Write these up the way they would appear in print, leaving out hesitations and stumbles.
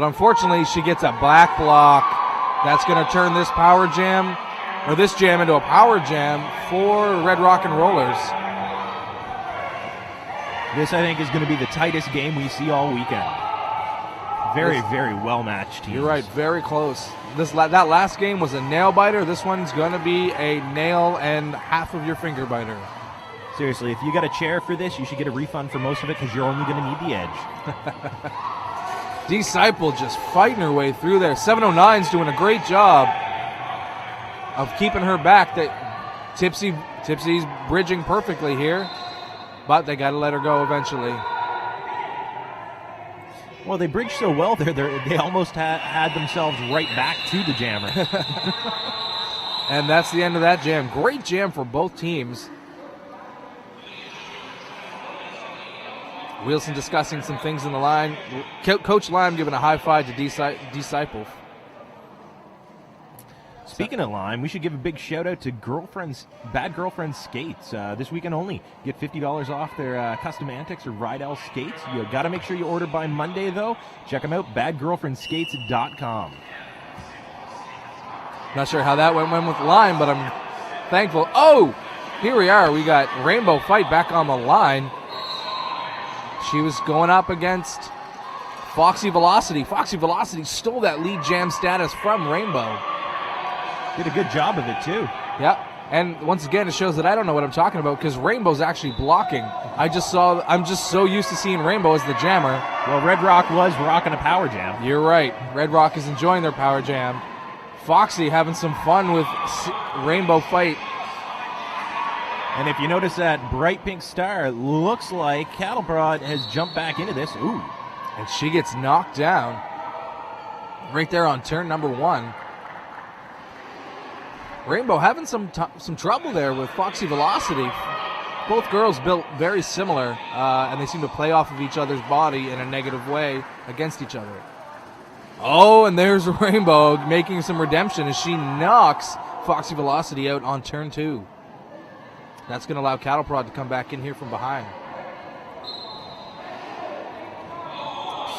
But unfortunately, she gets a black block. That's going to turn this power jam, or this jam, into a power jam for Red Rock and Rollers. This, I think, is going to be the tightest game we see all weekend. Very, very well-matched teams. You're right, very close. That last game was a nail-biter. This one's going to be a nail and half of your finger biter. Seriously, if you got a chair for this, you should get a refund for most of it because you're only going to need the edge. Disciple just fighting her way through there. 709's doing a great job of keeping her back. That Tipsy's bridging perfectly here, but they got to let her go eventually. Well, they bridged so well there, they almost had themselves right back to the jammer. And that's the end of that jam. Great jam for both teams. Wilson discussing some things in the line. Coach Lime giving a high five to Disciple. Speaking of Lime, we should give a big shout out to Bad Girlfriends Skates. This weekend only. Get $50 off their custom antics or Rydell skates. You got to make sure you order by Monday, though. Check them out, badgirlfriendskates.com. Not sure how that went with Lime, but I'm thankful. Oh, here we are. We got Rainbow Fight back on the line. She was going up against Foxy Velocity. Foxy Velocity stole that lead jam status from Rainbow. Did a good job of it, too. Yeah, and once again, it shows that I don't know what I'm talking about because Rainbow's actually blocking. I'm just so used to seeing Rainbow as the jammer. Well, Red Rock was rocking a power jam. You're right. Red Rock is enjoying their power jam. Foxy having some fun with Rainbow Fight. And if you notice that bright pink star, it looks like Cattle Prod has jumped back into this. Ooh. And she gets knocked down right there on turn number 1. Rainbow having some trouble there with Foxy Velocity. Both girls built very similar, and they seem to play off of each other's body in a negative way against each other. Oh, and there's Rainbow making some redemption as she knocks Foxy Velocity out on turn 2. That's going to allow Cattle Prod to come back in here from behind.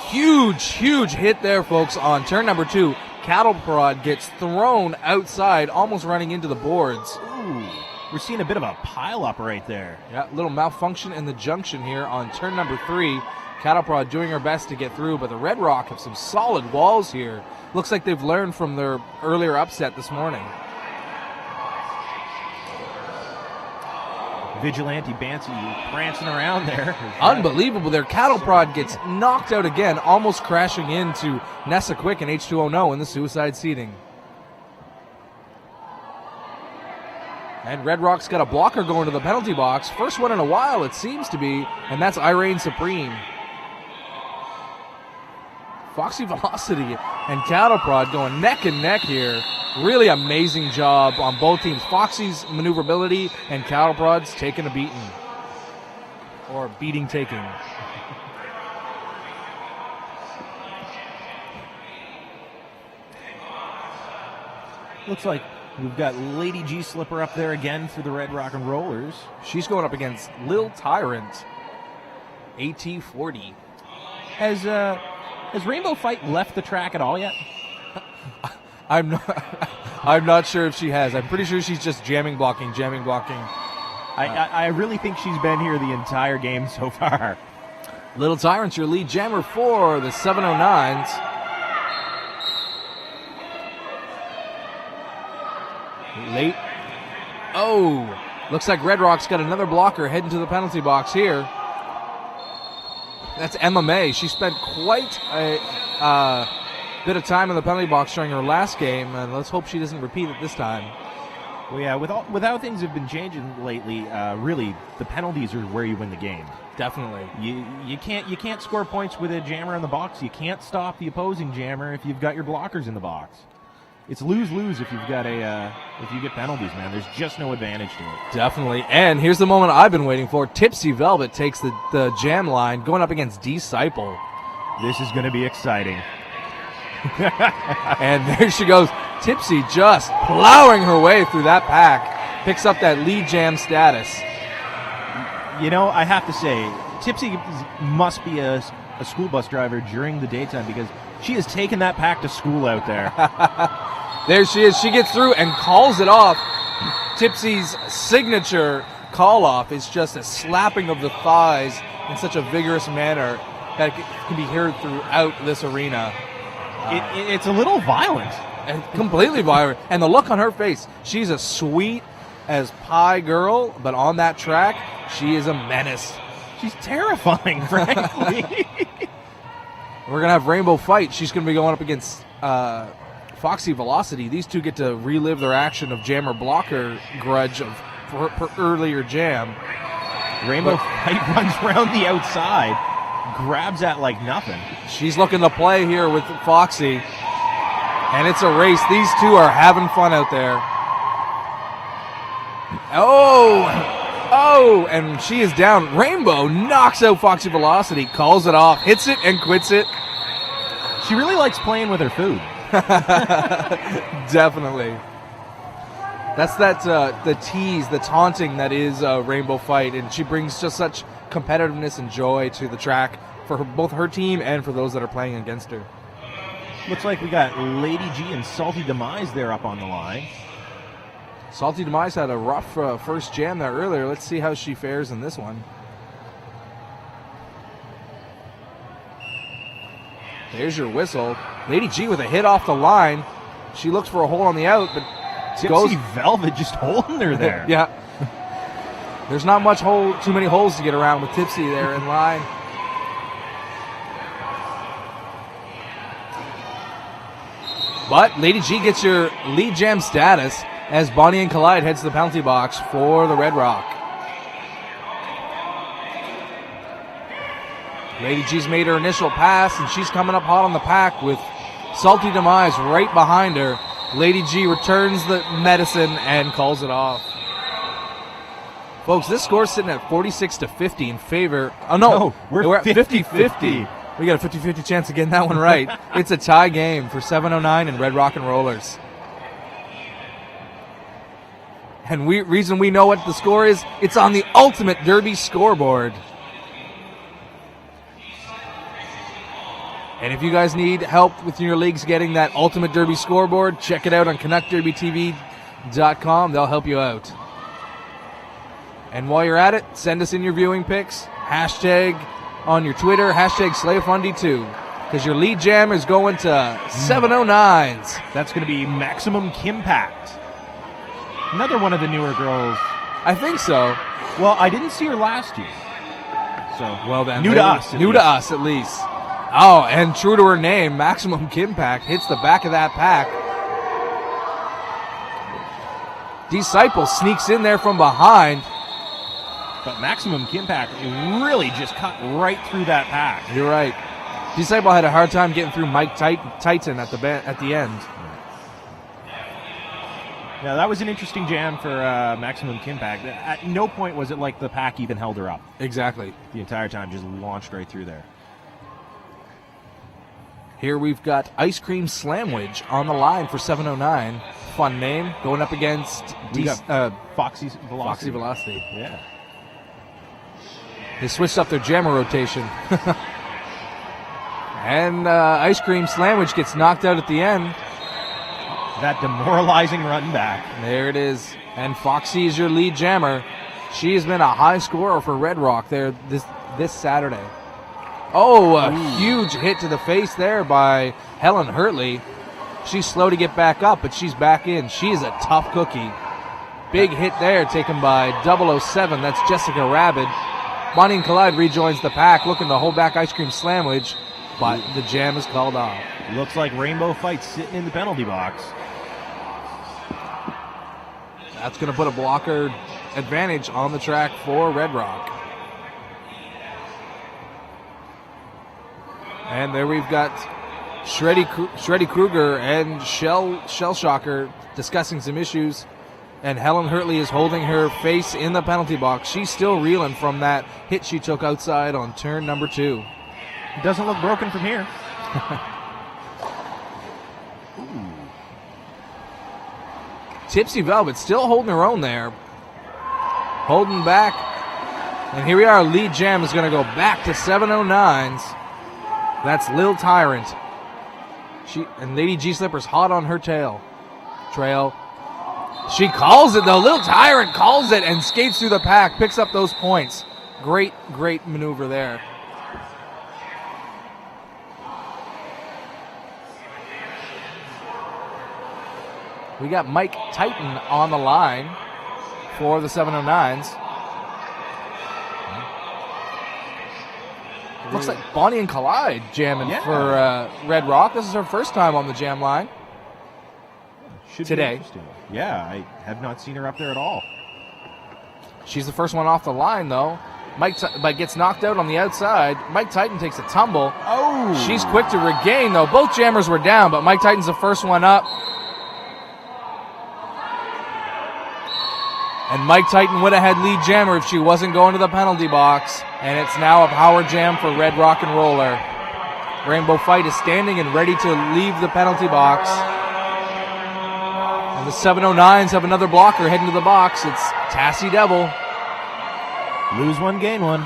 Huge hit there, folks, on turn number 2. Cattle Prod gets thrown outside, almost running into the boards. Ooh, we're seeing a bit of a pile-up right there. Yeah, little malfunction in the junction here on turn number 3. Cattle Prod doing her best to get through, but the Red Rock have some solid walls here. Looks like they've learned from their earlier upset this morning. Vigilante Bancy prancing around there. Unbelievable there. Cattle Prod gets knocked out again, almost crashing into Nessa Quick and H2O in the suicide seating. And Red Rock's got a blocker going to the penalty box. First one in a while, it seems to be, and that's Irene Supreme. Foxy Velocity and Cattle Prod going neck and neck here. Really amazing job on both teams. Foxy's maneuverability and Cattle Prod's taking a beating. Or beating taking. Looks like we've got Lady G Slipper up there again for the Red Rock and Rollers. She's going up against Lil Tyrant. AT40. Has Rainbow Fight left the track at all yet? I'm not sure if she has. I'm pretty sure she's just jamming blocking. I really think she's been here the entire game so far. Little Tyrant's your lead jammer for the 709s. Late. Oh, looks like Red Rock's got another blocker heading to the penalty box here. That's Emma May. She spent quite a bit of time in the penalty box during her last game, and let's hope she doesn't repeat it this time. Well, yeah, with how things have been changing lately, really, the penalties are where you win the game. Definitely. You can't score points with a jammer in the box. You can't stop the opposing jammer if you've got your blockers in the box. It's lose-lose if you've got if you get penalties, man. There's just no advantage to it. Definitely. And here's the moment I've been waiting for. Tipsy Velvet takes the jam line, going up against Disciple. This is going to be exciting. And there she goes. Tipsy just plowing her way through that pack. Picks up that lead jam status. You know, I have to say, Tipsy must be a school bus driver during the daytime because She has taken that pack to school out there. There she is. She gets through and calls it off. Tipsy's signature call off is just a slapping of the thighs in such a vigorous manner that can be heard throughout this arena. It's a little violent. And completely violent. And the look on her face, she's a sweet as pie girl, but on that track, she is a menace. She's terrifying, frankly. We're going to have Rainbow fight. She's going to be going up against Foxy Velocity. These two get to relive their action of jammer blocker grudge of her earlier jam. Rainbow fight runs around the outside, grabs at like nothing. She's looking to play here with Foxy. And it's a race. These two are having fun out there. Oh, and she is down. Rainbow knocks out Foxy Velocity, calls it off, hits it, and quits it. She really likes playing with her food. Definitely. That's the tease, the taunting that is Rainbow Fight, and she brings just such competitiveness and joy to the track for both her team and for those that are playing against her. Looks like we got Lady G and Salty Demise there up on the line. Salty Demise had a rough first jam there earlier. Let's see how she fares in this one. There's your whistle. Lady G with a hit off the line. She looks for a hole on the out, but Tipsy Velvet just holding her there. Yeah. There's not too many holes to get around with Tipsy there in line. But Lady G gets your lead jam status as Bonnie and Clyde heads to the penalty box for the Red Rock. Lady G's made her initial pass, and she's coming up hot on the pack with Salty Demise right behind her. Lady G returns the medicine and calls it off. Folks, this score's sitting at 46-50 in favor. Oh, no, we're at 50-50. We got a 50-50 chance of getting that one right. It's a tie game for 709 and Red Rock and Rollers. And reason we know what the score is, it's on the Ultimate Derby scoreboard. And if you guys need help with your leagues getting that Ultimate Derby scoreboard, check it out on CanuckDerbyTV.com. They'll help you out. And while you're at it, send us in your viewing picks. Hashtag on your Twitter, hashtag SlayFundy2. Because your lead jam is going to 709s. That's going to be Maximum Kimpact. Another one of the newer girls. I think so. Well, I didn't see her last year. So, well then, new to us at least. Oh, and true to her name, Maximum Kimpact hits the back of that pack. Disciple sneaks in there from behind. But Maximum Kimpact really just cut right through that pack. You're right. Disciple had a hard time getting through Mike Titan at the end. Yeah, that was an interesting jam for Maximum Kimpact. At no point was it like the pack even held her up. Exactly. The entire time, just launched right through there. Here we've got Ice Cream Slamwich on the line for 709. Fun name. Going up against Foxy Velocity. Foxy Velocity. Yeah. They switched up their jammer rotation. And Ice Cream Slamwich gets knocked out at the end. That demoralizing run back. There it is. And Foxy is your lead jammer. She has been a high scorer for Red Rock there this Saturday. Oh, a huge hit to the face there by Helen Hurtley. She's slow to get back up, but she's back in. She is a tough cookie. Big hit there taken by 007. That's Jessica Rabid. Bonnie and Clyde rejoins the pack, looking to hold back Ice Cream Slamwich, but the jam is called off. Looks like Rainbow Fight sitting in the penalty box. That's going to put a blocker advantage on the track for Red Rock. And there we've got Shreddy Krueger and Shell Shocker discussing some issues. And Helen Hurtley is holding her face in the penalty box. She's still reeling from that hit she took outside on turn number 2. It doesn't look broken from here. Tipsy Velvet still holding her own there. Holding back. And here we are. Lead jam is going to go back to 709s. That's Lil Tyrant. And Lady G Slipper's hot on her tail. Trail. She calls it though. Little Tyrant calls it and skates through the pack, picks up those points. Great maneuver there. We got Mike Titan on the line for the 709s. Looks like Bonnie and Clyde jamming for Red Rock. This is her first time on the jam line. Should today. Be interesting. Yeah, I have not seen her up there at all. She's the first one off the line, though. Mike gets knocked out on the outside. Mike Titan takes a tumble. Oh! She's quick to regain, though. Both jammers were down, but Mike Titan's the first one up. And Mike Titan would have had lead jammer if she wasn't going to the penalty box. And it's now a power jam for Red Rock and Roller. Rainbow Fight is standing and ready to leave the penalty box. And the 709s have another blocker heading to the box. It's Tassie Devil. Lose one, gain one.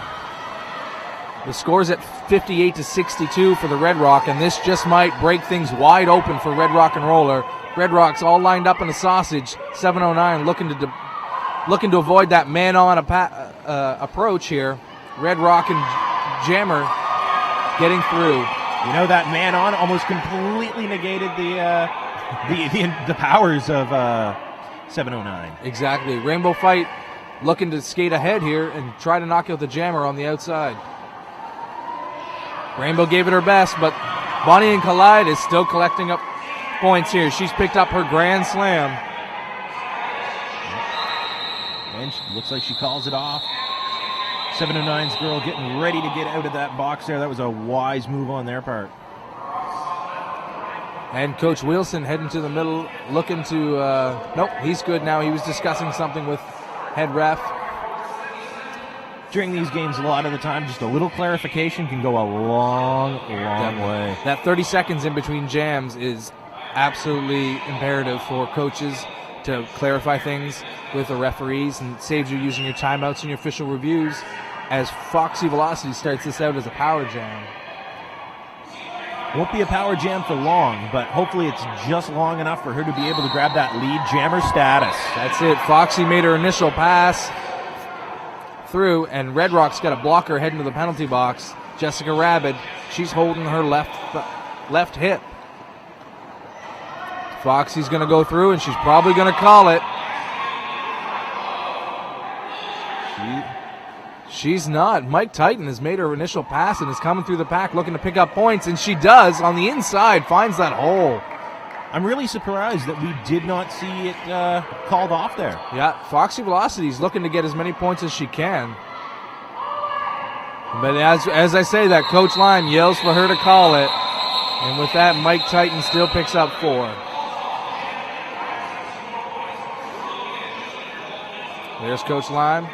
The score's at 58-62 for the Red Rock, and this just might break things wide open for Red Rock and Roller. Red Rock's all lined up in a sausage. 709 looking to avoid that man-on approach here. Red Rock and Jammer getting through. You know, that man-on almost completely negated the powers of 709. Exactly. Rainbow Fight looking to skate ahead here and try to knock out the Jammer on the outside. Rainbow gave it her best, but Bonnie and Clyde is still collecting up points here. She's picked up her grand slam. And looks like she calls it off. 709's girl getting ready to get out of that box there. That was a wise move on their part. And Coach Wilson heading to the middle, looking to... nope, he's good now. He was discussing something with head ref. During these games, a lot of the time, just a little clarification can go a long way. That 30 seconds in between jams is absolutely imperative for coaches to clarify things with the referees, and saves you using your timeouts and your official reviews as Foxy Velocity starts this out as a power jam. Won't be a power jam for long, but hopefully it's just long enough for her to be able to grab that lead jammer status. That's it. Foxy made her initial pass through, and Red Rock's got a blocker heading to the penalty box. Jessica Rabid, she's holding her left hip. Foxy's going to go through, and she's probably going to call it. She's not. Mike Titan has made her initial pass and is coming through the pack looking to pick up points, and she does on the inside, finds that hole. I'm really surprised that we did not see it called off there. Yeah, Foxy Velocity is looking to get as many points as she can. But as I say that, Coach Lime yells for her to call it. And with that, Mike Titan still picks up 4. There's Coach Lime.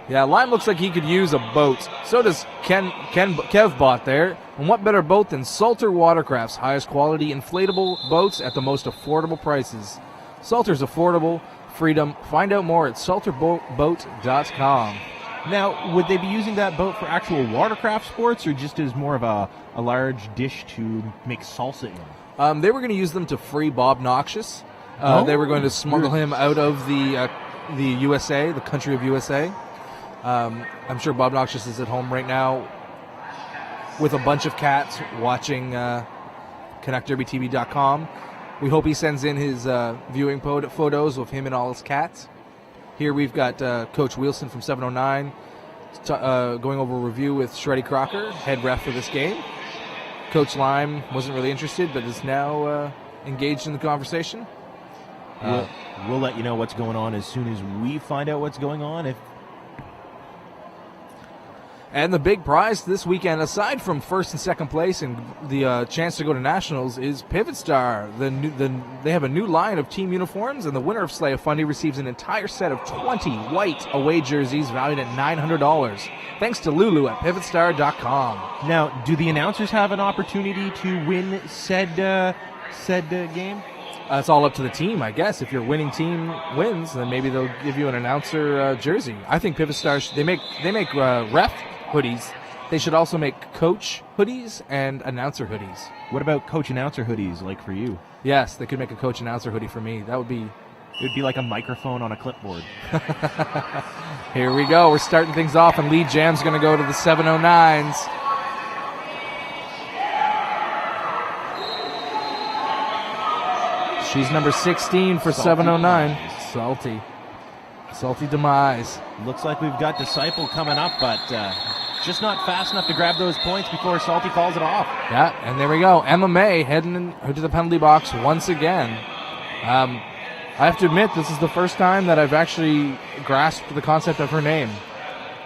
Yeah, Lime looks like he could use a boat. So does Kevbot there. And what better boat than Salter Watercraft's highest quality inflatable boats at the most affordable prices. Salter's affordable freedom. Find out more at salterboat.com. Now, would they be using that boat for actual watercraft sports, or just as more of a large dish to make salsa in? They were going to use them to free Bob Noxious. They were going to smuggle him out of the USA, the country of USA. I'm sure Bob Noxious is at home right now with a bunch of cats watching ConnectDerbyTV.com. We hope he sends in his viewing photos of him and all his cats. Here we've got Coach Wilson from 709 going over a review with Shreddy Crocker, head ref for this game. Coach Lime wasn't really interested, but is now engaged in the conversation. We'll let you know what's going on as soon as we find out what's going on. And the big prize this weekend, aside from first and second place and the chance to go to nationals, is Pivot Star. They have a new line of team uniforms, and the winner of Slay a Fundy receives an entire set of 20 white away jerseys valued at $900. Thanks to Lulu at pivotstar.com. Now, do the announcers have an opportunity to win said game? It's all up to the team, I guess. If your winning team wins, then maybe they'll give you an announcer jersey. I think Pivot Star they make ref hoodies They should also make coach hoodies and announcer hoodies. What about coach announcer hoodies, like for you? Yes, they could make a coach announcer hoodie for me. That would be... It would be like a microphone on a clipboard. Here we go. We're starting things off, and Lead Jam's going to go to the 709s. She's number 16 for 709. Salty Demise. Looks like we've got Disciple coming up, but just not fast enough to grab those points before Salty calls it off. Yeah, and there we go. Emma May heading to the penalty box once again. I have to admit, this is the first time that I've actually grasped the concept of her name.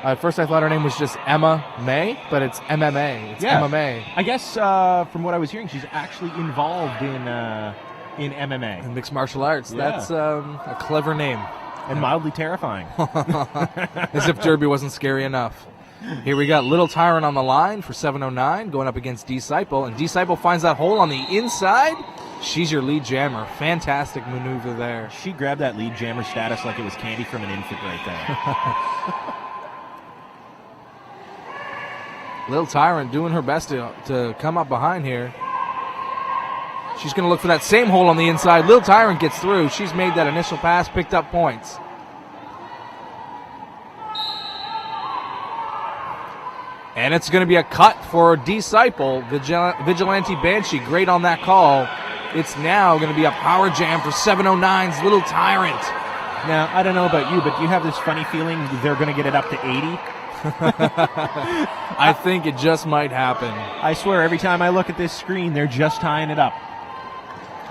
At first I thought her name was just Emma May, but it's MMA. It's Emma May. I guess from what I was hearing, she's actually involved in MMA. In mixed martial arts. Yeah. That's a clever name. And mildly terrifying. As if Derby wasn't scary enough. Here we got Little Tyrant on the line for 709 going up against Disciple. And Disciple finds that hole on the inside. She's your lead jammer. Fantastic maneuver there. She grabbed that lead jammer status like it was candy from an infant right there. Little Tyrant doing her best to come up behind here. She's going to look for that same hole on the inside. Little Tyrant gets through. She's made that initial pass, picked up points. And it's going to be a cut for Disciple. Vigilante Banshee, great on that call. It's now going to be a power jam for 709's Little Tyrant. Now, I don't know about you, but do you have this funny feeling they're going to get it up to 80? I think it just might happen. I swear, every time I look at this screen, they're just tying it up.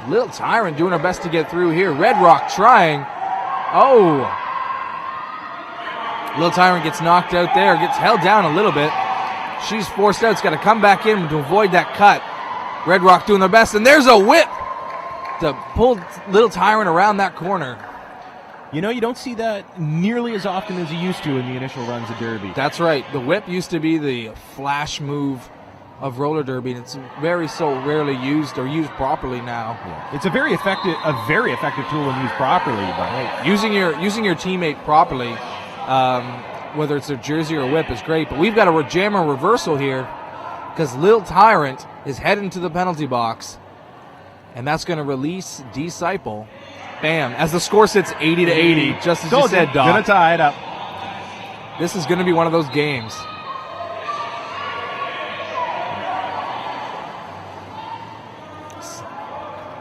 Little Tyrant doing her best to get through here. Red Rock trying. Oh. Little Tyrant gets knocked out there, gets held down a little bit. She's forced out. It's got to come back in to avoid that cut. Red Rock doing their best, and there's a whip to pull Little Tyrant around that corner. You know, you don't see that nearly as often as you used to in the initial runs of Derby. That's right. The whip used to be the flash move of roller derby, and it's so rarely used or used properly now. Yeah. It's a very effective tool when used properly. But right. Using your teammate properly, whether it's a jersey or a whip, is great. But we've got a jammer reversal here because Little Tyrant is heading to the penalty box, and that's going to release Disciple. Bam! As the score sits 80-80, just as you said, Doc. Gonna tie it up. This is going to be one of those games.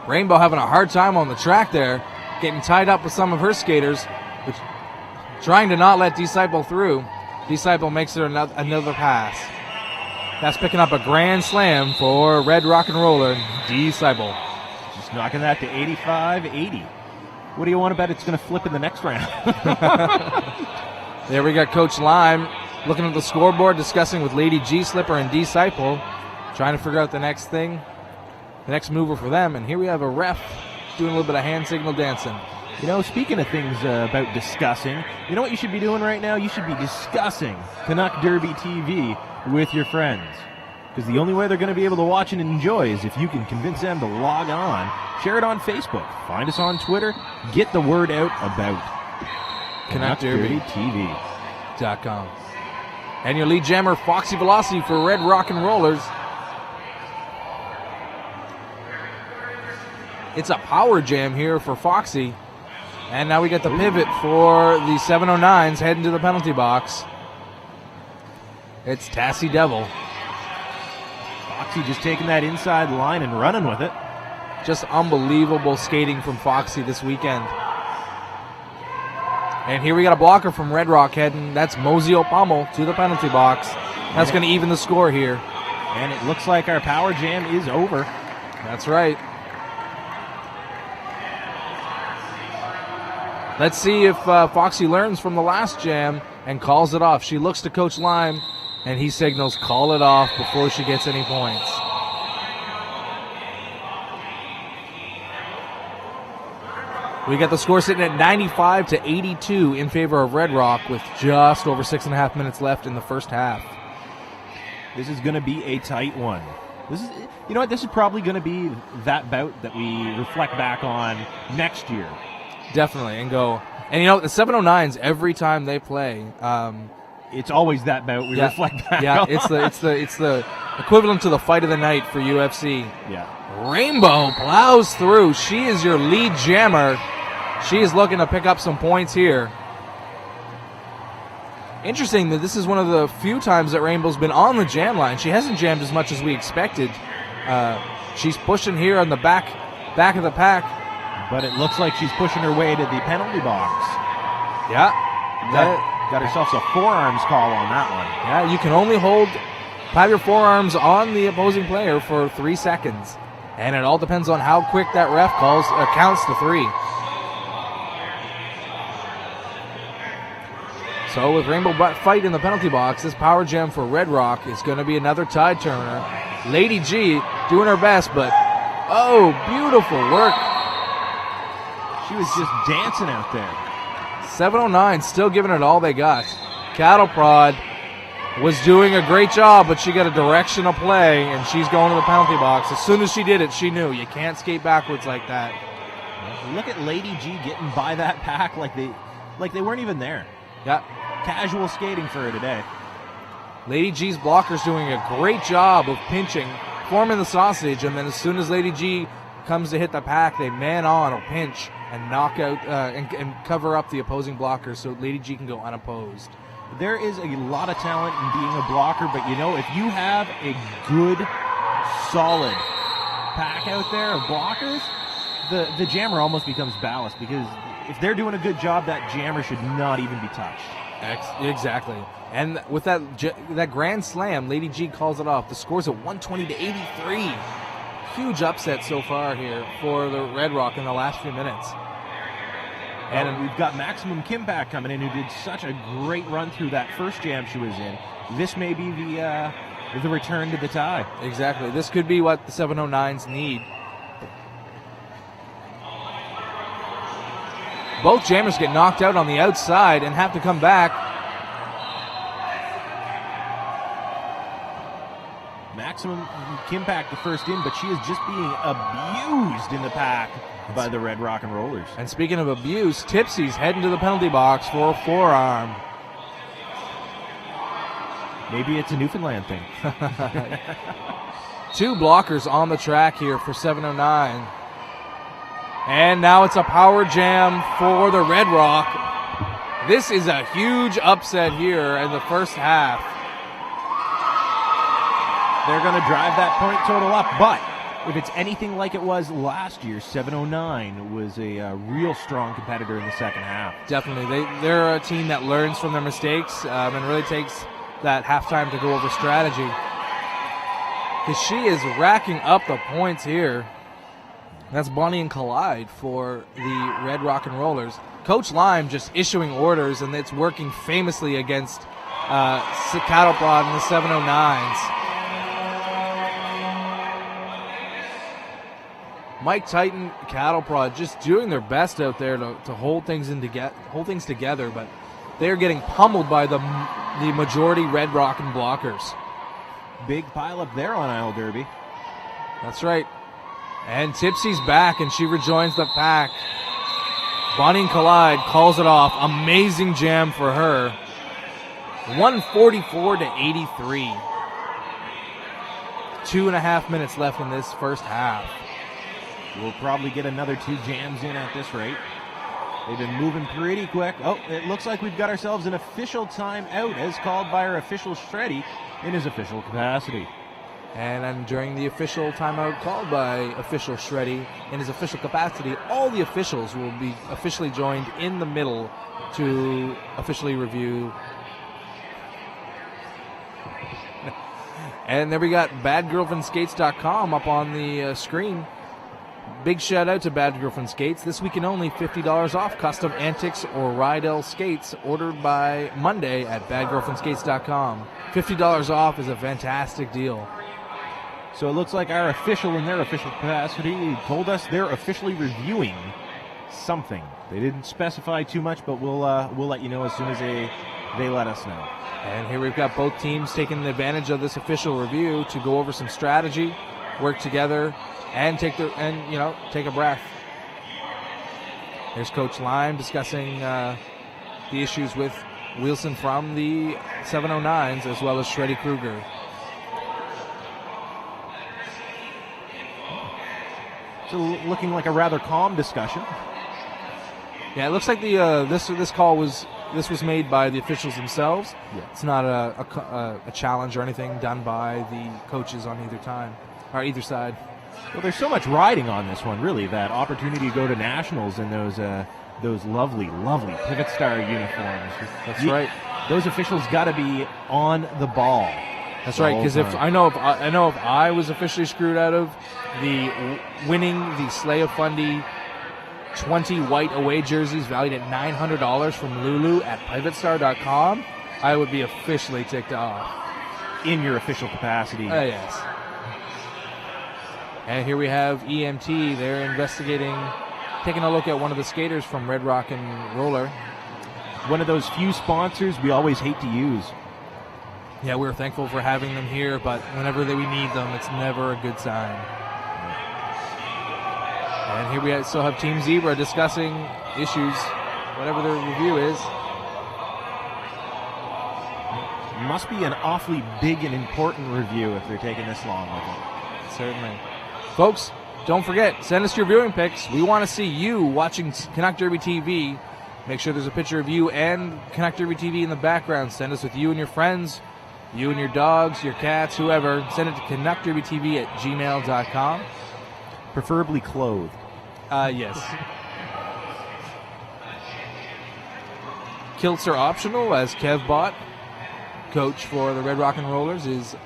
Rainbow having a hard time on the track there, getting tied up with some of her skaters, which, trying to not let Disciple through. Disciple makes her another pass. That's picking up a grand slam for Red Rock and Roller, Disciple. Just knocking that to 85-80. What do you want to bet it's going to flip in the next round? There we got Coach Lime looking at the scoreboard, discussing with Lady G Slipper and Disciple, trying to figure out the next thing. The next mover for them, and here we have a ref doing a little bit of hand signal dancing. You know, speaking of things about discussing, you know what you should be doing right now? You should be discussing Canuck Derby TV with your friends. Because the only way they're going to be able to watch and enjoy is if you can convince them to log on, share it on Facebook, find us on Twitter, get the word out about Canuck Derby TV.com. And your lead jammer, Foxy Velocity for Red Rock and Rollers. It's a power jam here for Foxy. And now we get the pivot for the 709s heading to the penalty box. It's Tassie Devil. Foxy just taking that inside line and running with it. Just unbelievable skating from Foxy this weekend. And here we got a blocker from Red Rock heading. That's Mosey O'Pummel to the penalty box. That's going to even the score here. And it looks like our power jam is over. That's right. Let's see if Foxy learns from the last jam and calls it off. She looks to Coach Lime, and he signals call it off before she gets any points. We got the score sitting at 95-82 in favor of Red Rock with just over 6.5 minutes left in the first half. This is going to be a tight one. This is, you know what? This is probably going to be that bout that we reflect back on next year. Definitely, and go. And you know, the 709s, every time they play, it's always that bout. We reflect back. Yeah, on. it's the equivalent to the fight of the night for UFC. Yeah. Rainbow plows through. She is your lead jammer. She is looking to pick up some points here. Interesting that this is one of the few times that Rainbow's been on the jam line. She hasn't jammed as much as we expected. She's pushing here on the back of the pack. But it looks like she's pushing her way to the penalty box. Yeah. Got herself a forearms call on that one. Yeah, you can only have your forearms on the opposing player for 3 seconds. And it all depends on how quick that ref counts to 3. So with Rainbow fight in the penalty box, this power jam for Red Rock is going to be another tide turner. Lady G doing her best, but oh, beautiful work. She was just dancing out there. 709 still giving it all they got. Cattle Prod was doing a great job, but she got a direction of play, and she's going to the penalty box. As soon as she did it, she knew you can't skate backwards like that. Look at Lady G getting by that pack like they weren't even there. Yeah. Casual skating for her today. Lady G's blockers doing a great job of pinching, forming the sausage, and then as soon as Lady G comes to hit the pack, they man on or pinch and knock out and cover up the opposing blockers so Lady G can go unopposed. There is a lot of talent in being a blocker, but if you have a good, solid pack out there of blockers, the jammer almost becomes ballast, because if they're doing a good job, that jammer should not even be touched. Exactly. And with that grand slam, Lady G calls it off. The score's at 120 to 83. Huge upset so far here for the Red Rock in the last few minutes. And we've got Maximum Kimpak coming in, who did such a great run through that first jam she was in. This may be the return to the tie. Exactly. This could be what the 709s need. Both jammers get knocked out on the outside and have to come back. Maximum Kimpak the first in, but she is just being abused in the pack by the Red Rock and Rollers. And speaking of abuse, Tipsy's heading to the penalty box for a forearm. Maybe it's a Newfoundland thing. 2 blockers on the track here for 709. And now it's a power jam for the Red Rock. This is a huge upset here in the first half. They're going to drive that point total up, but if it's anything like it was last year, 709 was a real strong competitor in the second half. Definitely. They're a team that learns from their mistakes and really takes that halftime to go over strategy. Because she is racking up the points here. That's Bonnie and Collide for the Red Rock and Rollers. Coach Lime just issuing orders, and it's working famously against Cattle Prod and the 709s. Mike Titan, Cattle Prod, just doing their best out there to hold things together, but they're getting pummeled by the majority Red Rock and blockers. Big pile up there on Isle Derby. That's right. And Tipsy's back, and she rejoins the pack. Bonnie and Collide calls it off. Amazing jam for her. 144 to 83. 2.5 minutes left in this first half. We'll probably get another 2 jams in at this rate. They've been moving pretty quick. Oh, it looks like we've got ourselves an official timeout as called by our official Shreddy in his official capacity. And then during the official timeout called by official Shreddy in his official capacity, all the officials will be officially joined in the middle to officially review. And there we got badgirlfriendskates.com up on the screen. Big shout out to Bad Girlfriend Skates. This weekend only $50 off custom Antics or Rydell skates ordered by Monday at badgirlfriendskates.com. $50 off is a fantastic deal. So it looks like our official in their official capacity told us they're officially reviewing something. They didn't specify too much, but we'll let you know as soon as they let us know. And here we've got both teams taking advantage of this official review to go over some strategy, work together, and take a breath. There's Coach Lime discussing the issues with Wilson from the 709s, as well as Shreddy Krueger. So looking like a rather calm discussion. Yeah, it looks like the this call was made by the officials themselves. Yeah. It's not a challenge or anything done by the coaches on either side. Well, there's so much riding on this one, really. That opportunity to go to nationals in those lovely, lovely Pivot Star uniforms. That's right. Those officials got to be on the ball. That's right. Because if I was officially screwed out of winning the Slay of Fundy 20 white away jerseys valued at $900 from Lulu at PivotStar.com, I would be officially ticked off. In your official capacity. Yes. And here we have EMT. They're investigating, taking a look at one of the skaters from Red Rock and Roller. One of those few sponsors we always hate to use. Yeah, we're thankful for having them here, but whenever we need them, it's never a good sign. And here we still have Team Zebra discussing issues, whatever their review is. Must be an awfully big and important review if they're taking this long with it. Certainly. Folks, don't forget, send us your viewing pics. We want to see you watching Canuck Derby TV. Make sure there's a picture of you and Canuck Derby TV in the background. Send us with you and your friends, you and your dogs, your cats, whoever. Send it to canuckderbytv@gmail.com. Preferably clothed. Yes. Kilts are optional, as Kev Bott, coach for the Red Rock and Rollers, is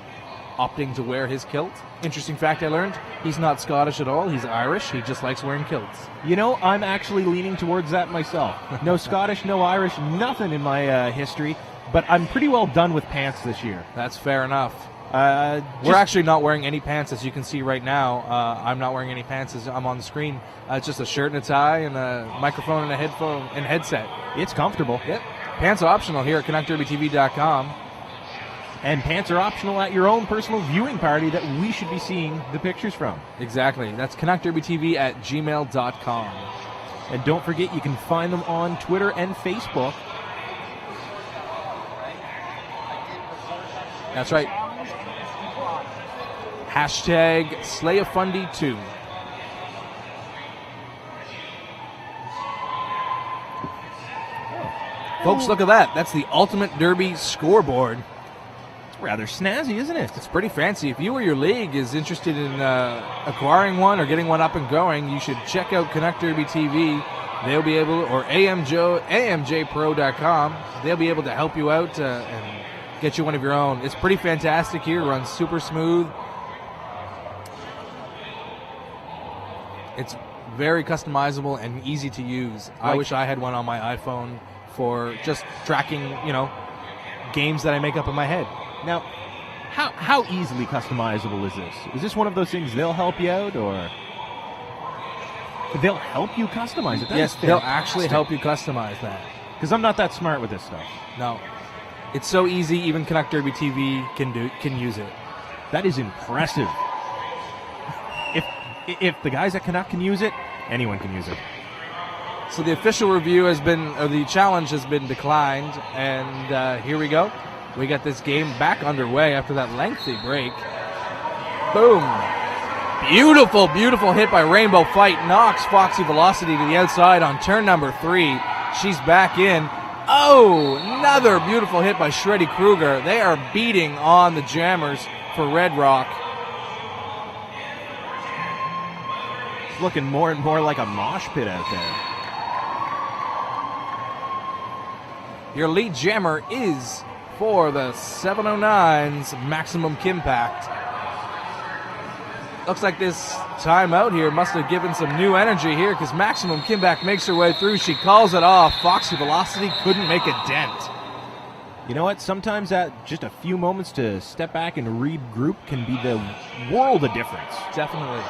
opting to wear his kilt. Interesting fact I learned, he's not Scottish at all. He's Irish. He just likes wearing kilts. You know, I'm actually leaning towards that myself. No Scottish, no Irish, nothing in my history, but I'm pretty well done with pants this year. That's fair enough. We're actually not wearing any pants, as you can see right now. I'm not wearing any pants as I'm on the screen. It's just a shirt and a tie and a microphone and a headphone and headset. It's comfortable. Yep. Pants are optional here at CanuckDerbyTV.com. And pants are optional at your own personal viewing party that we should be seeing the pictures from. Exactly. That's CanuckDerbyTV@gmail.com. And don't forget, you can find them on Twitter and Facebook. That's right. Hashtag SlayAFundy2. Folks, look at that. That's the Ultimate Derby scoreboard. Rather snazzy, isn't it? It's pretty fancy. If you or your league is interested in acquiring one or getting one up and going, you should check out Canuck Derby TV. They'll be able, or AMJPro.com. They'll be able to help you out and get you one of your own. It's pretty fantastic here. Runs super smooth. It's very customizable and easy to use. I wish I had one on my iPhone for just tracking, games that I make up in my head. Now, how easily customizable is this? Is this one of those things they'll help you out, or they'll help you customize it? Yes, they'll actually help you customize that. Because I'm not that smart with this stuff. No, it's so easy. Even Canuck Derby TV can use it. That is impressive. If the guys at Canuck can use it, anyone can use it. So the official review the challenge has been declined, and here we go. We got this game back underway after that lengthy break. Boom. Beautiful, beautiful hit by Rainbow Fight. Knocks Foxy Velocity to the outside on turn number 3. She's back in. Oh, another beautiful hit by Shreddy Krueger. They are beating on the jammers for Red Rock. It's looking more and more like a mosh pit out there. Your lead jammer is, for the 709's, Maximum Kimpact. Looks like this timeout here must have given some new energy here, because Maximum Kimpact makes her way through. She calls it off. Foxy Velocity couldn't make a dent. You know what? Sometimes that just a few moments to step back and regroup can be the world of difference. Definitely.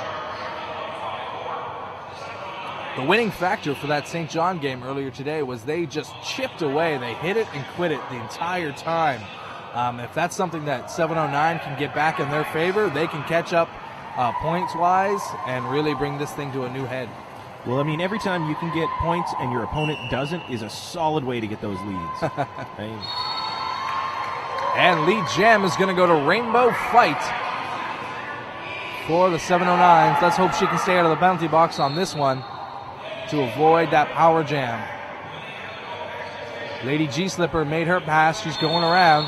The winning factor for that St. John game earlier today was they just chipped away. They hit it and quit it the entire time. If that's something that 709 can get back in their favor, they can catch up points-wise and really bring this thing to a new head. Well, I mean, every time you can get points and your opponent doesn't is a solid way to get those leads. And lead jam is going to go to Rainbow Fight for the 709s. Let's hope she can stay out of the penalty box on this one to avoid that power jam. Lady G-Slipper made her pass. She's going around.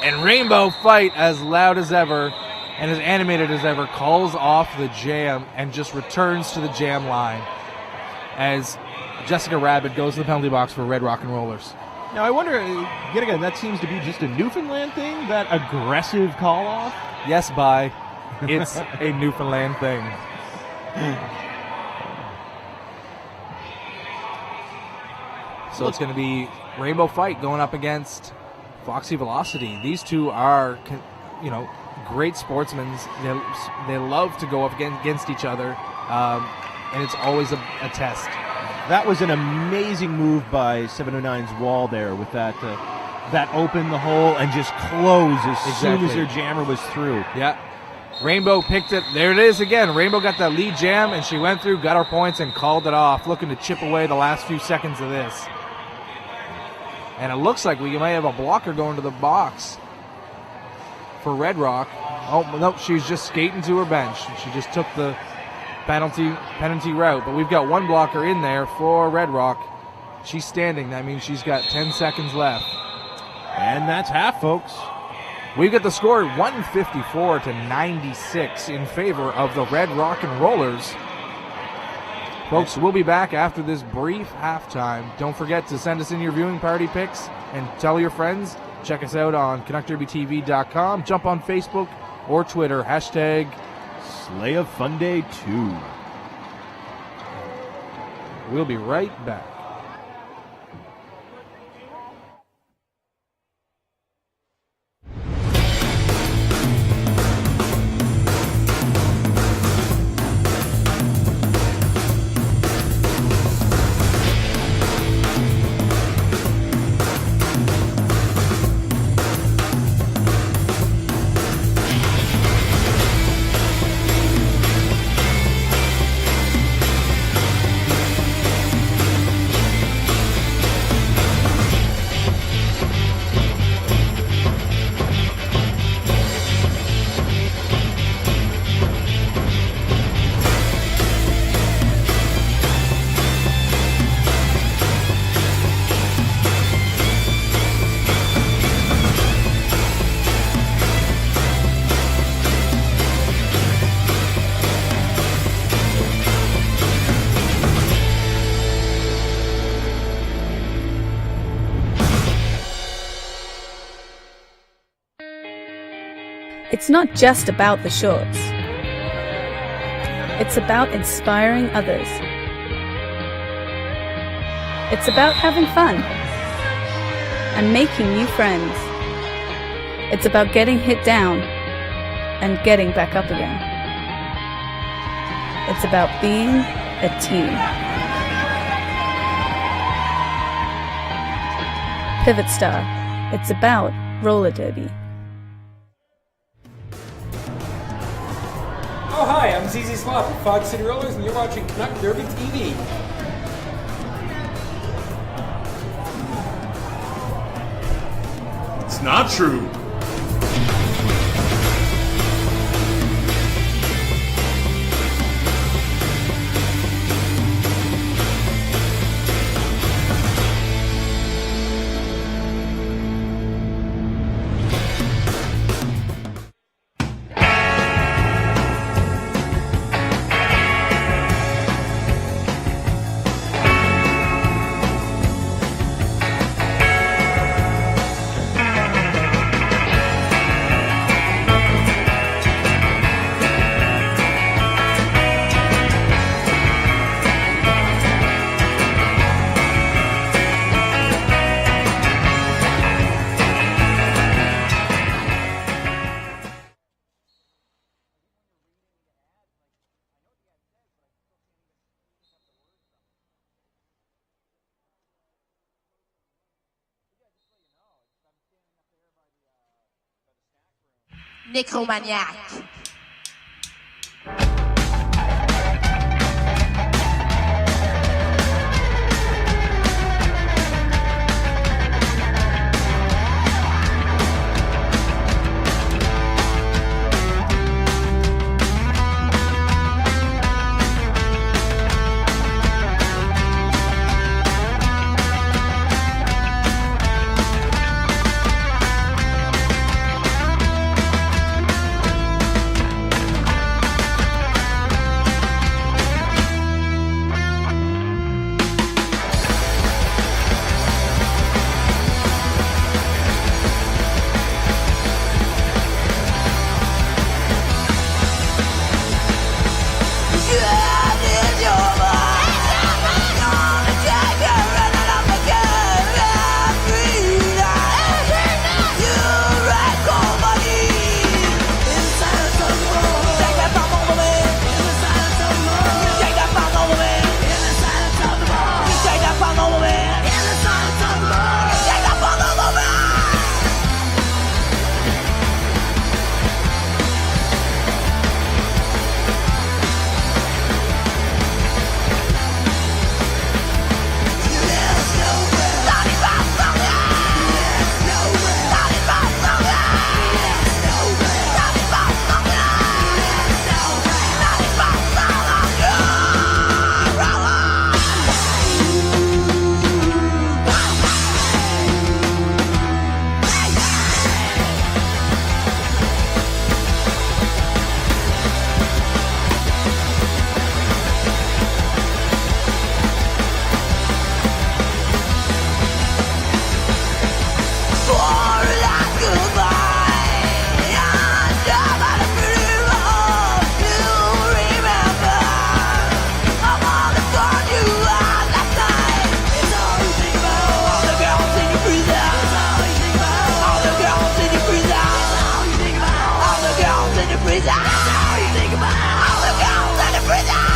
And Rainbow Fight, as loud as ever and as animated as ever, calls off the jam and just returns to the jam line as Jessica Rabbit goes to the penalty box for Red Rock and Rollers. Now, I wonder, yet again, that seems to be just a Newfoundland thing, that aggressive call-off? Yes, bye. It's a Newfoundland thing. So it's going to be Rainbow Fight going up against Foxy Velocity. These two are, great sportsmen. They love to go up against each other, and it's always a test. That was an amazing move by 709's Wall there with that open the hole and just close as soon as their jammer was through. Yeah. Rainbow picked it. There it is again. Rainbow got that lead jam, and she went through, got her points, and called it off, looking to chip away the last few seconds of this. And it looks like we might have a blocker going to the box for Red Rock. Oh, no, she's just skating to her bench. She just took the penalty route. But we've got one blocker in there for Red Rock. She's standing. That means she's got 10 seconds left. And that's half, folks. We've got the score 154 to 96 in favor of the Red Rock and Rollers. Folks, we'll be back after this brief halftime. Don't forget to send us in your viewing party pics and tell your friends. Check us out on CanuckDerbyTV.com. Jump on Facebook or Twitter. Hashtag Slay of Fun Day 2. We'll be right back. It's not just about the shorts. It's about inspiring others. It's about having fun and making new friends. It's about getting hit down and getting back up again. It's about being a team. Pivot Star. It's about roller derby. Oh, hi, I'm ZZ Slop with Fox City Rollers, and you're watching Canuck Derby TV. It's not true. Necromaniac. prison. That's all you think about. All the girls in the prison.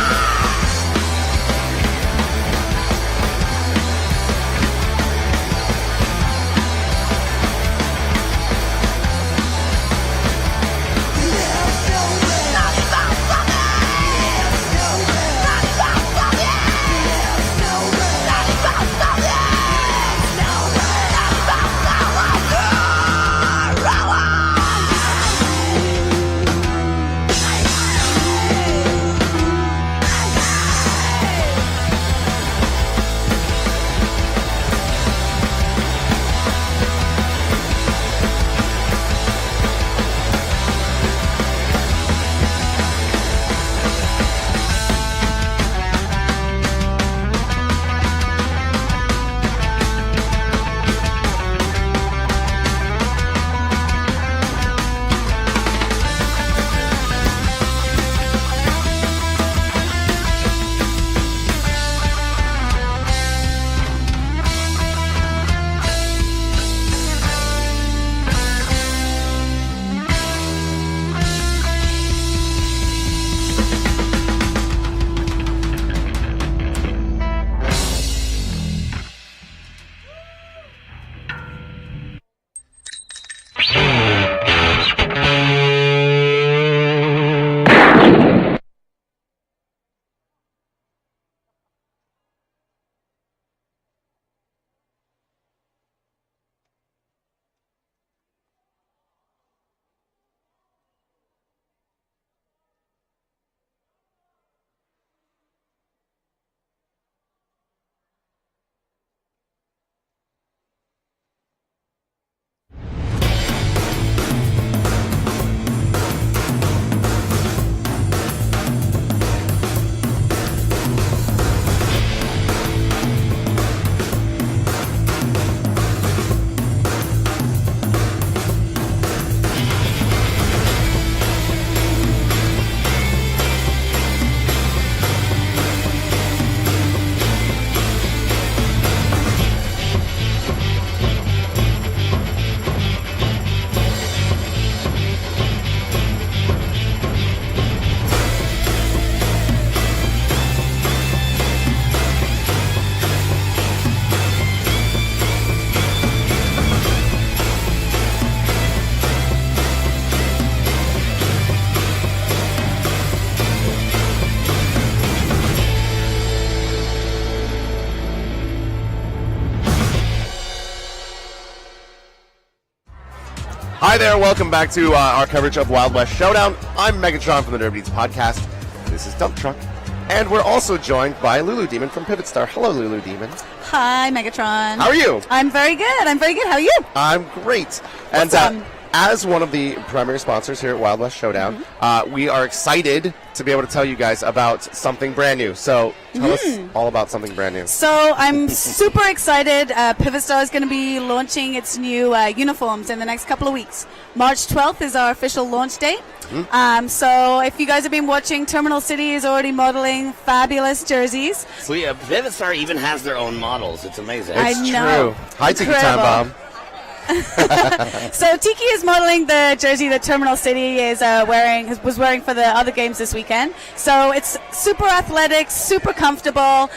Hi there, welcome back to our coverage of Wild West Showdown. I'm Megatron from the Nerve Beats podcast. This is Dump Truck. And we're also joined by Lulu Demon from Pivot Star. Hello, Lulu Demon. Hi, Megatron. How are you? I'm very good. How are you? I'm great. And as one of the primary sponsors here at Wild West Showdown, we are excited to be able to tell you guys about something brand new. So tell us all about something brand new. So I'm super excited. Pivot Star is going to be launching its new uniforms in the next couple of weeks. March 12th is our official launch date. So if you guys have been watching, Terminal City is already modeling fabulous jerseys. Sweet. Pivot Star even has their own models. It's amazing. I know. True. Hi, Tiki Time Bomb. So Tiki is modeling the jersey that Terminal City is was wearing for the other games this weekend. So it's super athletic, super comfortable.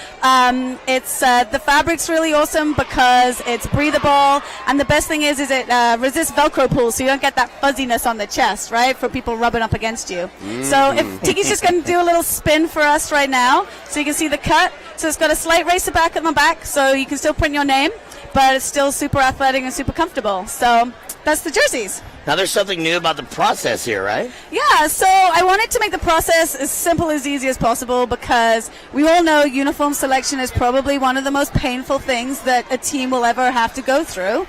It's the fabric's really awesome because it's breathable, and the best thing is it resists Velcro pulls, so you don't get that fuzziness on the chest, right? For people rubbing up against you. So if Tiki's just going to do a little spin for us right now, so you can see the cut. So it's got a slight racer back at the back, so you can still print your name, but it's still super athletic and super comfortable. So that's the jerseys. Now there's something new about the process here, right? Yeah, so I wanted to make the process as simple as easy as possible because we all know uniform selection is probably one of the most painful things that a team will ever have to go through.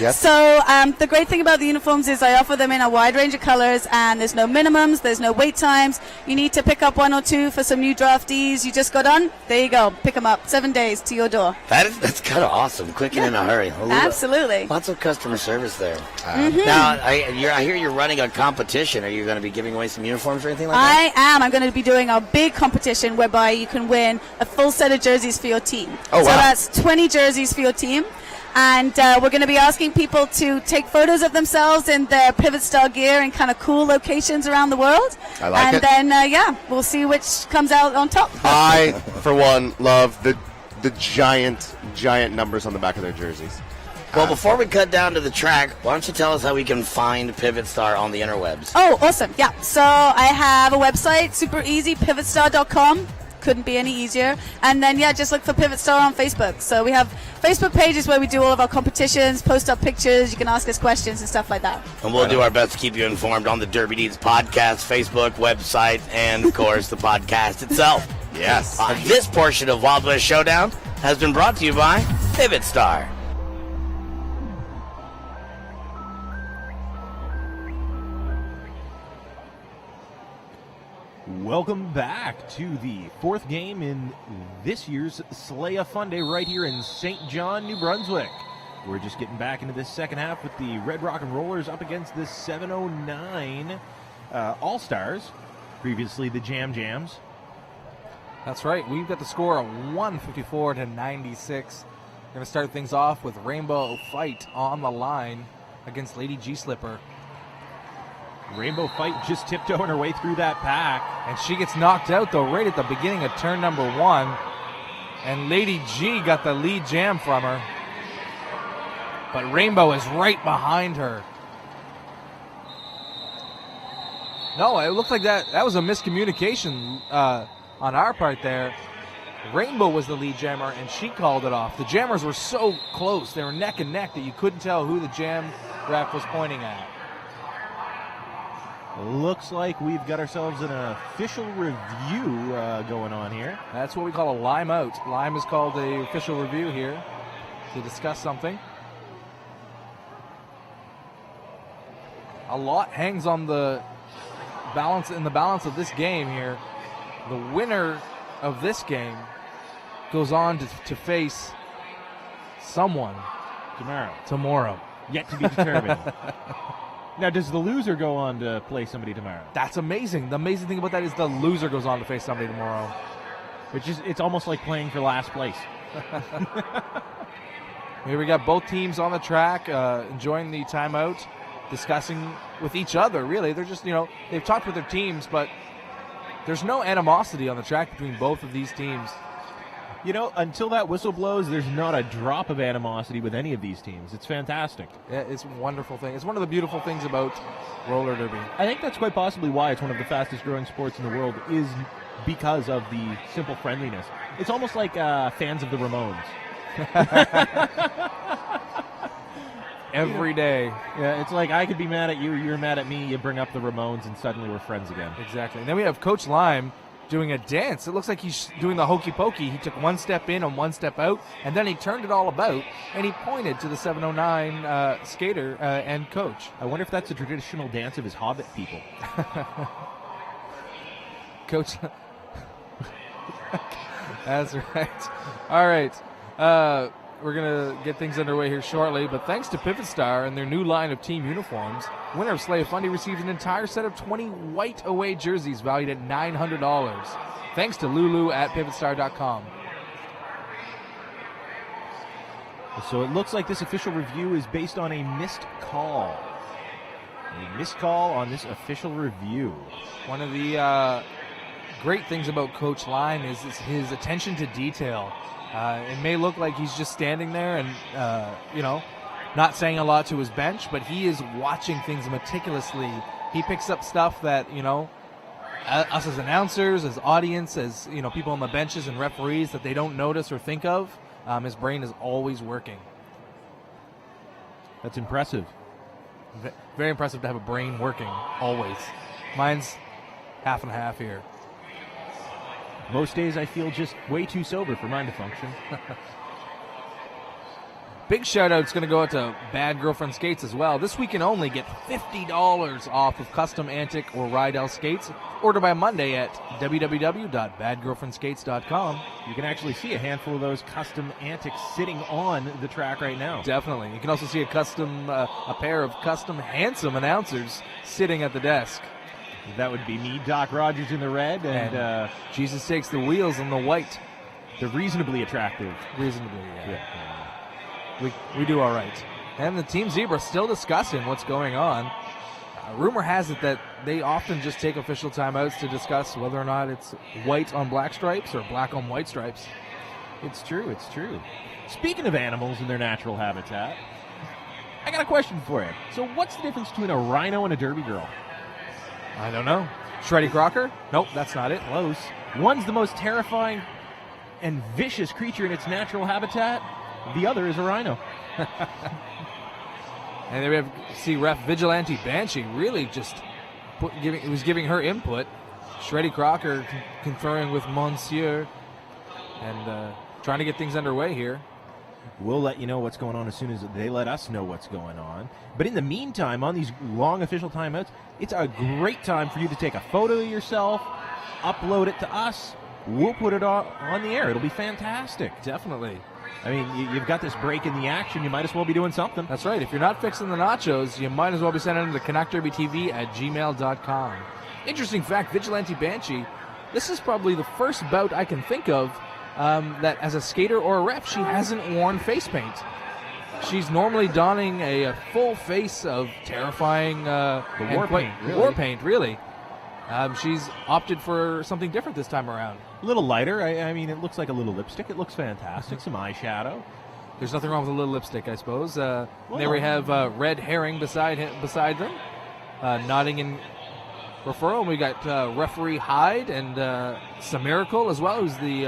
Yes. So the great thing about the uniforms is I offer them in a wide range of colors, and there's no minimums, there's no wait times. You need to pick up one or two for some new draftees. You just got on, there you go, pick them up, 7 days to your door. That's kind of awesome. Quick and in a hurry. Absolutely. Lots of customer service there. Now, I hear you're running a competition. Are you going to be giving away some uniforms or anything like that? I am. I'm going to be doing a big competition whereby you can win a full set of jerseys for your team. Oh, wow. So that's 20 jerseys for your team. And we're going to be asking people to take photos of themselves in their Pivot Star gear in kind of cool locations around the world. I like it. And then, we'll see which comes out on top. I, for one, love the giant numbers on the back of their jerseys. Well, before we cut down to the track, why don't you tell us how we can find Pivot Star on the interwebs? Oh, awesome. Yeah. So I have a website, super easy, pivotstar.com. Couldn't be any easier. And then, just look for Pivot Star on Facebook. So we have Facebook pages where we do all of our competitions, post up pictures. You can ask us questions and stuff like that. And we'll do our best to keep you informed on the Derby Deeds podcast, Facebook, website, and, of course, the podcast itself. Yes. This portion of Wild West Showdown has been brought to you by Pivot Star. Welcome back to the fourth game in this year's Slaya Fun Day right here in St. John, New Brunswick. We're just getting back into this second half with the Red Rock and Rollers up against the 709 All-Stars, previously the Jam Jams. That's right. We've got the score of 154-96. We're going to start things off with Rainbow Fight on the line against Lady G-Slipper. Rainbow Fight just tiptoeing her way through that pack. And she gets knocked out, though, right at the beginning of turn number 1. And Lady G got the lead jam from her. But Rainbow is right behind her. No, it looked like that was a miscommunication on our part there. Rainbow was the lead jammer, and she called it off. The jammers were so close. They were neck and neck that you couldn't tell who the jam ref was pointing at. Looks like we've got ourselves an official review going on here. That's what we call a lime out. Lime is called the official review here to discuss something. A lot hangs on the balance of this game here. The winner of this game goes on to face someone tomorrow. Yet to be determined. Now, does the loser go on to play somebody tomorrow? That's amazing. The amazing thing about that is the loser goes on to face somebody tomorrow. It's almost like playing for last place. Here we got both teams on the track, enjoying the timeout, discussing with each other, really. They're just, they've talked with their teams, but there's no animosity on the track between both of these teams. Until that whistle blows, there's not a drop of animosity with any of these teams. It's fantastic. Yeah, it's a wonderful thing. It's one of the beautiful things about roller derby. I think that's quite possibly why it's one of the fastest growing sports in the world, is because of the simple friendliness. It's almost like fans of the Ramones. Every day. Yeah, it's like I could be mad at you, you're mad at me, you bring up the Ramones, and suddenly we're friends again. Exactly. And then we have Coach Lime doing a dance. It looks like he's doing the hokey pokey. He took one step in and one step out, and then he turned it all about, and he pointed to the 709 skater and coach. I wonder if that's a traditional dance of his Hobbit people. Coach. That's right. All right. We're going to get things underway here shortly, but thanks to Pivot Star and their new line of team uniforms, winner of Slaya Fun Day received an entire set of 20 white away jerseys valued at $900. Thanks to Lulu at pivotstar.com. So it looks like this official review is based on a missed call. A missed call on this official review. One of the great things about Coach Lime is his attention to detail. It may look like he's just standing there and, not saying a lot to his bench, but he is watching things meticulously. He picks up stuff that, us as announcers, as audience, as, people on the benches and referees that they don't notice or think of. His brain is always working. That's impressive. Very impressive to have a brain working, always. Mine's half and half here. Most days I feel just way too sober for mine to function. Big shout-out's going to go out to Bad Girlfriend Skates as well. This weekend only, get $50 off of custom Antic or Rydell skates. Order by Monday at www.badgirlfriendskates.com. You can actually see a handful of those custom Antics sitting on the track right now. Definitely. You can also see a pair of custom handsome announcers sitting at the desk. That would be me, Doc Rogers in the red, and Jesus Takes the Wheels in the white. They're reasonably attractive. Reasonably, yeah. We do all right. And the Team Zebra still discussing what's going on. Rumor has it that they often just take official timeouts to discuss whether or not it's white on black stripes or black on white stripes. It's true. Speaking of animals in their natural habitat, I got a question for you. So what's the difference between a rhino and a derby girl? I don't know. Shreddy Crocker? Nope, that's not it. Close. One's the most terrifying and vicious creature in its natural habitat. The other is a rhino. And then we have ref Vigilante Banshee really just giving her input. Shreddy Crocker conferring with Monsieur and trying to get things underway here. We'll let you know what's going on as soon as they let us know what's going on. But in the meantime, on these long official timeouts, it's a great time for you to take a photo of yourself, upload it to us. We'll put it on the air. It'll be fantastic. Definitely. I mean, you've got this break in the action. You might as well be doing something. That's right. If you're not fixing the nachos, you might as well be sending them to canuckderbystv@gmail.com. Interesting fact, Vigilante Banshee, this is probably the first bout I can think of that as a skater or a ref, she hasn't worn face paint. She's normally donning a full face of terrifying war paint, really. She's opted for something different this time around. A little lighter. I mean, it looks like a little lipstick. It looks fantastic. Some eyeshadow. There's nothing wrong with a little lipstick, I suppose. There we have Red Herring beside them, nodding in referral. And we got referee Hyde and Samiracle as well, who's the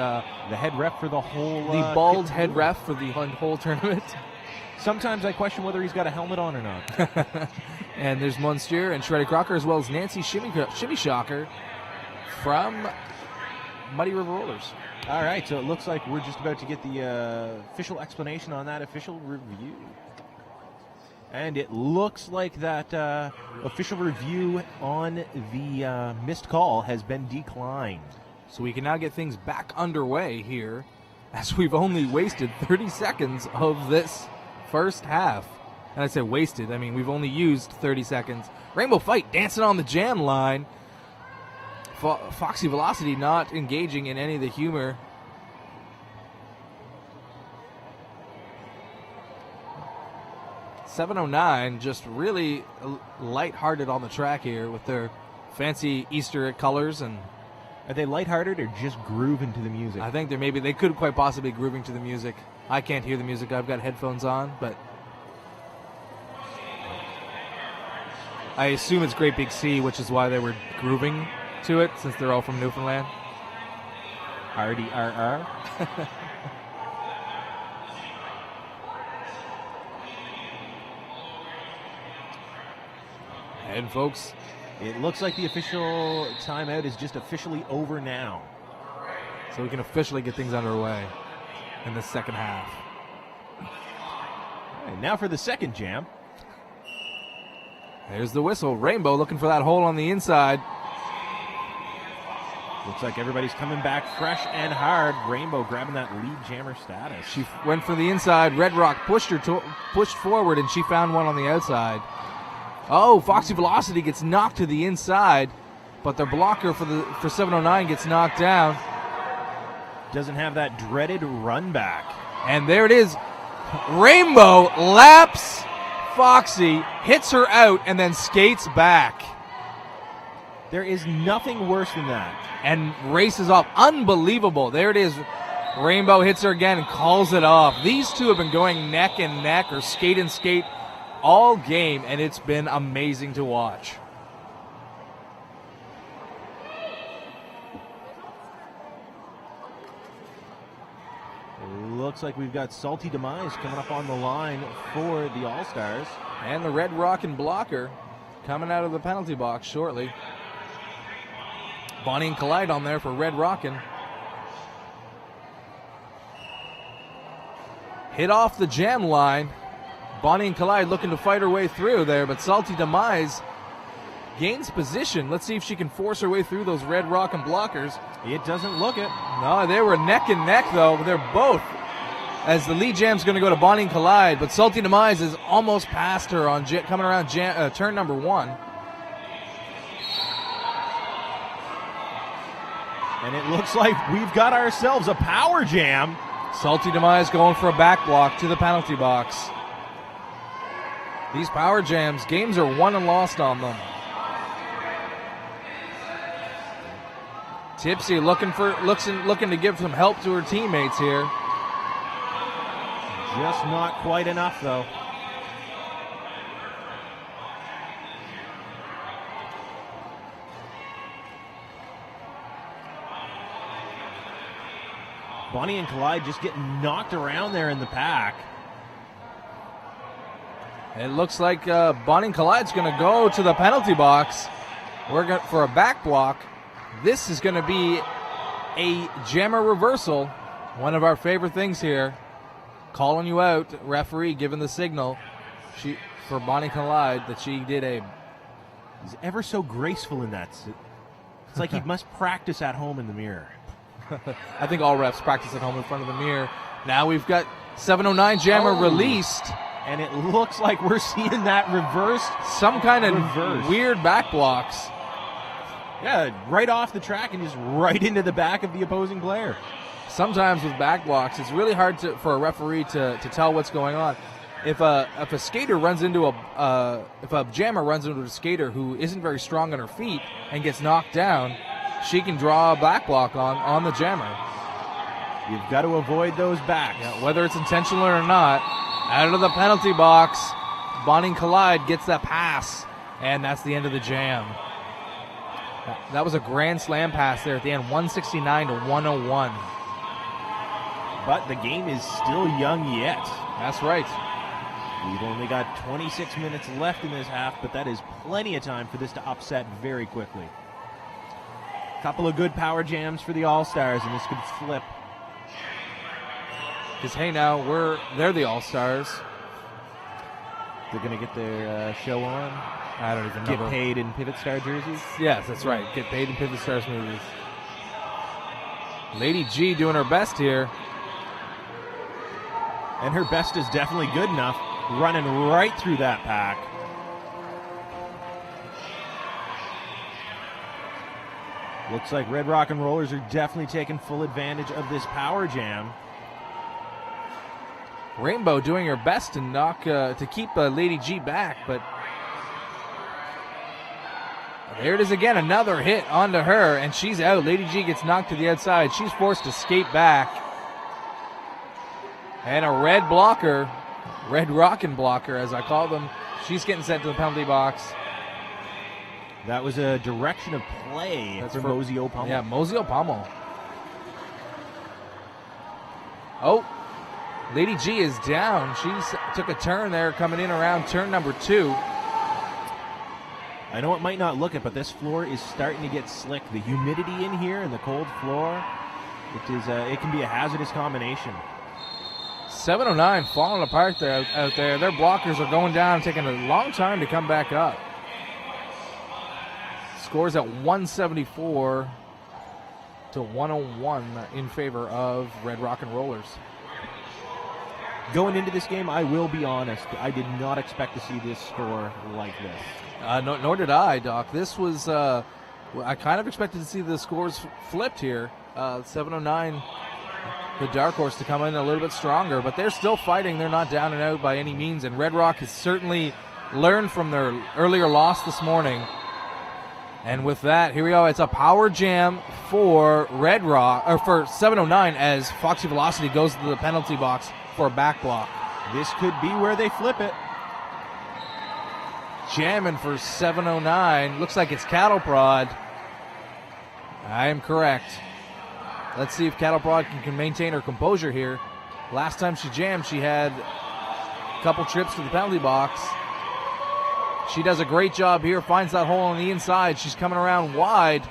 head ref for the whole... the bald head ref for the whole tournament. Sometimes I question whether he's got a helmet on or not. And there's Monsieur and Shreddy Crocker, as well as Nancy Shimmy Shocker from Muddy River Rollers. All right, so it looks like we're just about to get the official explanation on that official review. And it looks like that official review on the missed call has been declined. So we can now get things back underway here, as we've only wasted 30 seconds of this first half. And I say wasted, I mean we've only used 30 seconds. Rainbow Fight dancing on the jam line. Foxy Velocity not engaging in any of the humor. .709 just really lighthearted on the track here with their fancy Easter colors. And are they lighthearted or just grooving to the music? I think they could quite possibly grooving to the music. I can't hear the music. I've got headphones on, but I assume it's Great Big Sea, which is why they were grooving to it, since they're all from Newfoundland. RDRR. And folks, it looks like the official timeout is just officially over now. So we can officially get things underway in the second half. And now for the second jam. There's the whistle. Rainbow looking for that hole on the inside. Looks like everybody's coming back fresh and hard. Rainbow grabbing that lead jammer status. She went for the inside. Red Rock pushed forward, and she found one on the outside. Oh, Foxy Velocity gets knocked to the inside, but the blocker for 709 gets knocked down. Doesn't have that dreaded run back. And there it is. Rainbow laps Foxy, hits her out, and then skates back. There is nothing worse than that. And races off. Unbelievable. There it is. Rainbow hits her again and calls it off. These two have been going neck and neck or skate and skate all game, and it's been amazing to watch. Looks like we've got Salty Demise coming up on the line for the All-Stars. And the Red Rockin' blocker coming out of the penalty box shortly. Bonnie and Clyde on there for Red Rockin'. Hit off the jam line. Bonnie and Clyde looking to fight her way through there, but Salty Demise gains position. Let's see if she can force her way through those Red Rockin' blockers. It doesn't look it. No, they were neck and neck, though. They're both. As the lead jam's going to go to Bonnie and Clyde, but Salty Demise is almost past her on coming around turn number 1. And it looks like we've got ourselves a power jam. Salty Demise going for a back block to the penalty box. These power jams, games are won and lost on them. Tipsy looking to give some help to her teammates here. Just not quite enough, though. Bonnie and Clyde just getting knocked around there in the pack. It looks like Bonnie and Collide's going to go to the penalty box. We're going for a back block. This is going to be a jammer reversal. One of our favorite things here. Calling you out, referee giving the signal for Bonnie and Clyde that she did a... He's ever so graceful in that. It's like he must practice at home in the mirror. I think all refs practice at home in front of the mirror. Now we've got 709 jammer released. And it looks like we're seeing that reversed. Some kind of weird back blocks. Yeah, right off the track and just right into the back of the opposing player. Sometimes with back blocks, it's really hard for a referee to tell what's going on. If a skater runs into if a jammer runs into a skater who isn't very strong on her feet and gets knocked down, she can draw a back block on the jammer. You've got to avoid those backs. Yeah, whether it's intentional or not. Out of the penalty box, Bonnie and Clyde gets that pass, and that's the end of the jam. That was a grand slam pass there at the end, 169 to 101. But the game is still young yet. That's right. We've only got 26 minutes left in this half, but that is plenty of time for this to upset very quickly. Couple of good power jams for the All-Stars, and this could flip. Because, hey, now, they're the All-Stars. They're going to get their show on. I don't even know. Get paid in Pivot Star jerseys? Yes, that's right. Get paid in Pivot Stars movies. Lady G doing her best here. And her best is definitely good enough. Running right through that pack. Looks like Red Rock and Rollers are definitely taking full advantage of this power jam. Rainbow doing her best to keep Lady G back, but there it is again, another hit onto her, and she's out. Lady G gets knocked to the outside. She's forced to skate back. And a red blocker, red rockin' blocker as I call them, she's getting sent to the penalty box. That was a direction of play for Mosey O'Pummel. Yeah, Mosey O'Pummel. Oh, Lady G is down. She took a turn there coming in around turn number 2. I know it might not look it, but this floor is starting to get slick. The humidity in here and the cold floor, it can be a hazardous combination. 709 falling apart out there. Their blockers are going down, taking a long time to come back up. Scores at 174 to 101 in favor of Red Rock and Rollers. Going into this game, I will be honest, I did not expect to see this score like this. Nor did I, Doc. This was, I kind of expected to see the scores flipped here. 709, the Dark Horse, to come in a little bit stronger, but they're still fighting. They're not down and out by any means, and Red Rock has certainly learned from their earlier loss this morning. And with that, here we go. It's a power jam for Red Rock, or for 709, as Foxy Velocity goes to the penalty box for a back block. This could be where they flip it. Jamming for 709. Looks like it's Cattle Prod. I am correct. Let's see if Cattle Prod can maintain her composure here. Last time she jammed, she had a couple trips to the penalty box. She does a great job here, finds that hole on the inside. She's coming around wide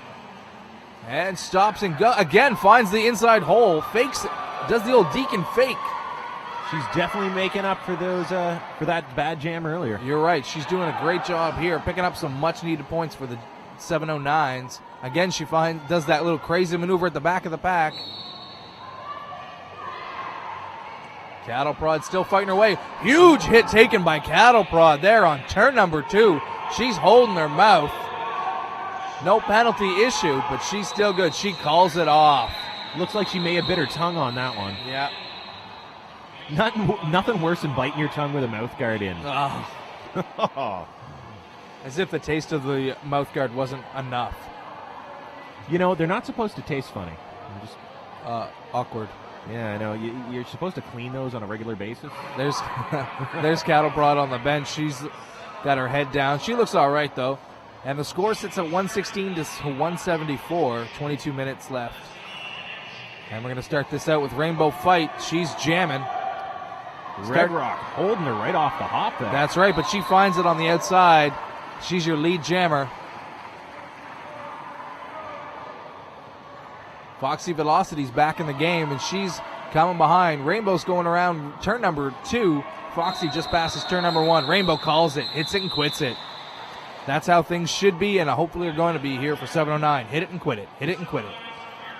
and stops and again finds the inside hole. Fakes it, does the old Deacon fake. She's definitely making up for that bad jam earlier. You're right. She's doing a great job here, picking up some much-needed points for the 709s. Again, she does that little crazy maneuver at the back of the pack. Cattle Prod still fighting her way. Huge hit taken by Cattle Prod there on turn number 2. She's holding her mouth. No penalty issue, but she's still good. She calls it off. Looks like she may have bit her tongue on that one. Yeah. Nothing worse than biting your tongue with a mouth guard in. As if the taste of the mouth guard wasn't enough. They're not supposed to taste funny. They're just Awkward. Yeah, I know. You're supposed to clean those on a regular basis. There's Cattle Prod on the bench. She's got her head down. She looks all right, though. And the score sits at 116 to 174. 22 minutes left. And we're going to start this out with Rainbow Fight. She's jamming. Red Rock holding her right off the hop there. That's right, but she finds it on the outside. She's your lead jammer. Foxy Velocity's back in the game, and she's coming behind. Rainbow's going around turn number 2. Foxy just passes turn number 1. Rainbow calls it, hits it and quits it. That's how things should be, and hopefully are going to be here for 709. Hit it and quit it. Hit it and quit it.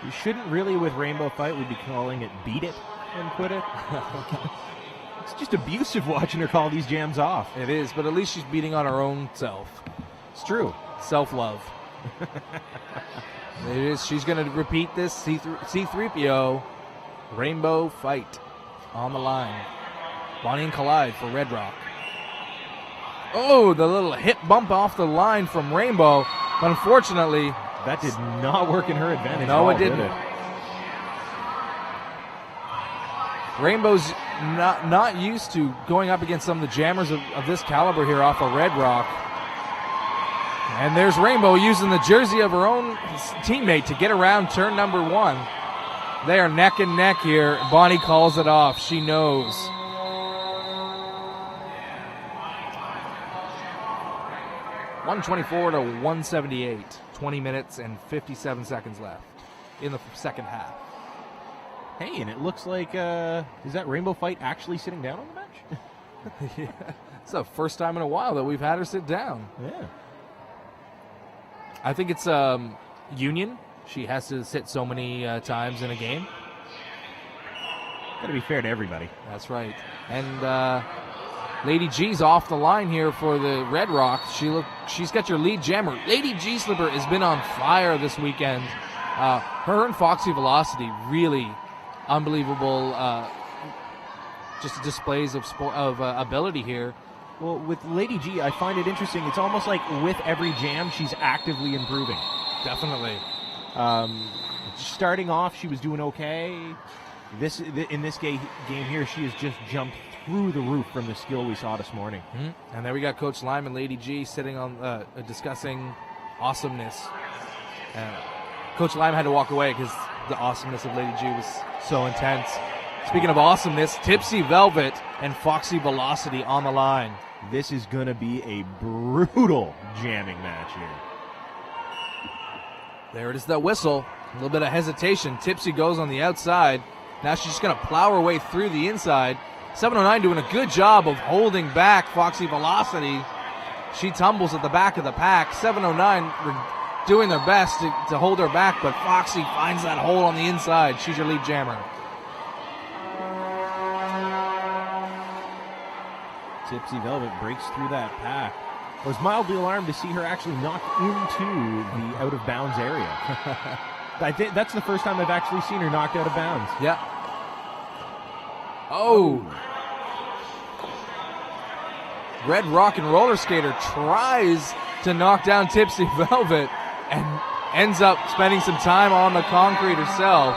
You shouldn't really, with Rainbow Fight, we'd be calling it beat it and quit it. It's just abusive watching her call these jams off. It is, but at least she's beating on her own self. It's true. Self-love. It is. She's going to repeat this. C3PO, Rainbow Fight on the line. Bonnie and Clyde for Red Rock. Oh, the little hip bump off the line from Rainbow. But unfortunately, that did not work in her advantage. No, it didn't. Did it? Rainbow's not used to going up against some of the jammers of this caliber here off of Red Rock. And there's Rainbow using the jersey of her own teammate to get around turn number 1. They are neck and neck here. Bonnie calls it off. She knows. .124 to 178. 20 minutes and 57 seconds left in the second half. Hey, and it looks like, is that Rainbow Fight actually sitting down on the bench? Yeah. It's the first time in a while that we've had her sit down. Yeah. I think it's union. She has to sit so many times in a game. Got to be fair to everybody. That's right. And Lady G's off the line here for the Red Rock. She's got your lead jammer. Lady G Slipper has been on fire this weekend. Her and Foxy Velocity, really unbelievable just displays of ability here. Well, with Lady G, I find it interesting. It's almost like with every jam, she's actively improving. Definitely. Starting off, she was doing okay. In this game here, she has just jumped through the roof from the skill we saw this morning. Mm-hmm. And then we got Coach Lime and Lady G sitting on discussing awesomeness. Coach Lime had to walk away because the awesomeness of Lady G was so intense. Speaking of awesomeness, Tipsy Velvet and Foxy Velocity on the line. This is going to be a brutal jamming match here. There it is, that whistle. A little bit of hesitation. Tipsy goes on the outside. Now she's just going to plow her way through the inside. 709 doing a good job of holding back Foxy Velocity. She tumbles at the back of the pack. 709 doing their best to hold her back, but Foxy finds that hole on the inside. She's your lead jammer. Tipsy Velvet breaks through that pack. I was mildly alarmed to see her actually knocked into the out-of-bounds area. I think that's the first time I've actually seen her knocked out of bounds. Yeah. Oh. Red Rock and Roller Skater tries to knock down Tipsy Velvet and ends up spending some time on the concrete herself.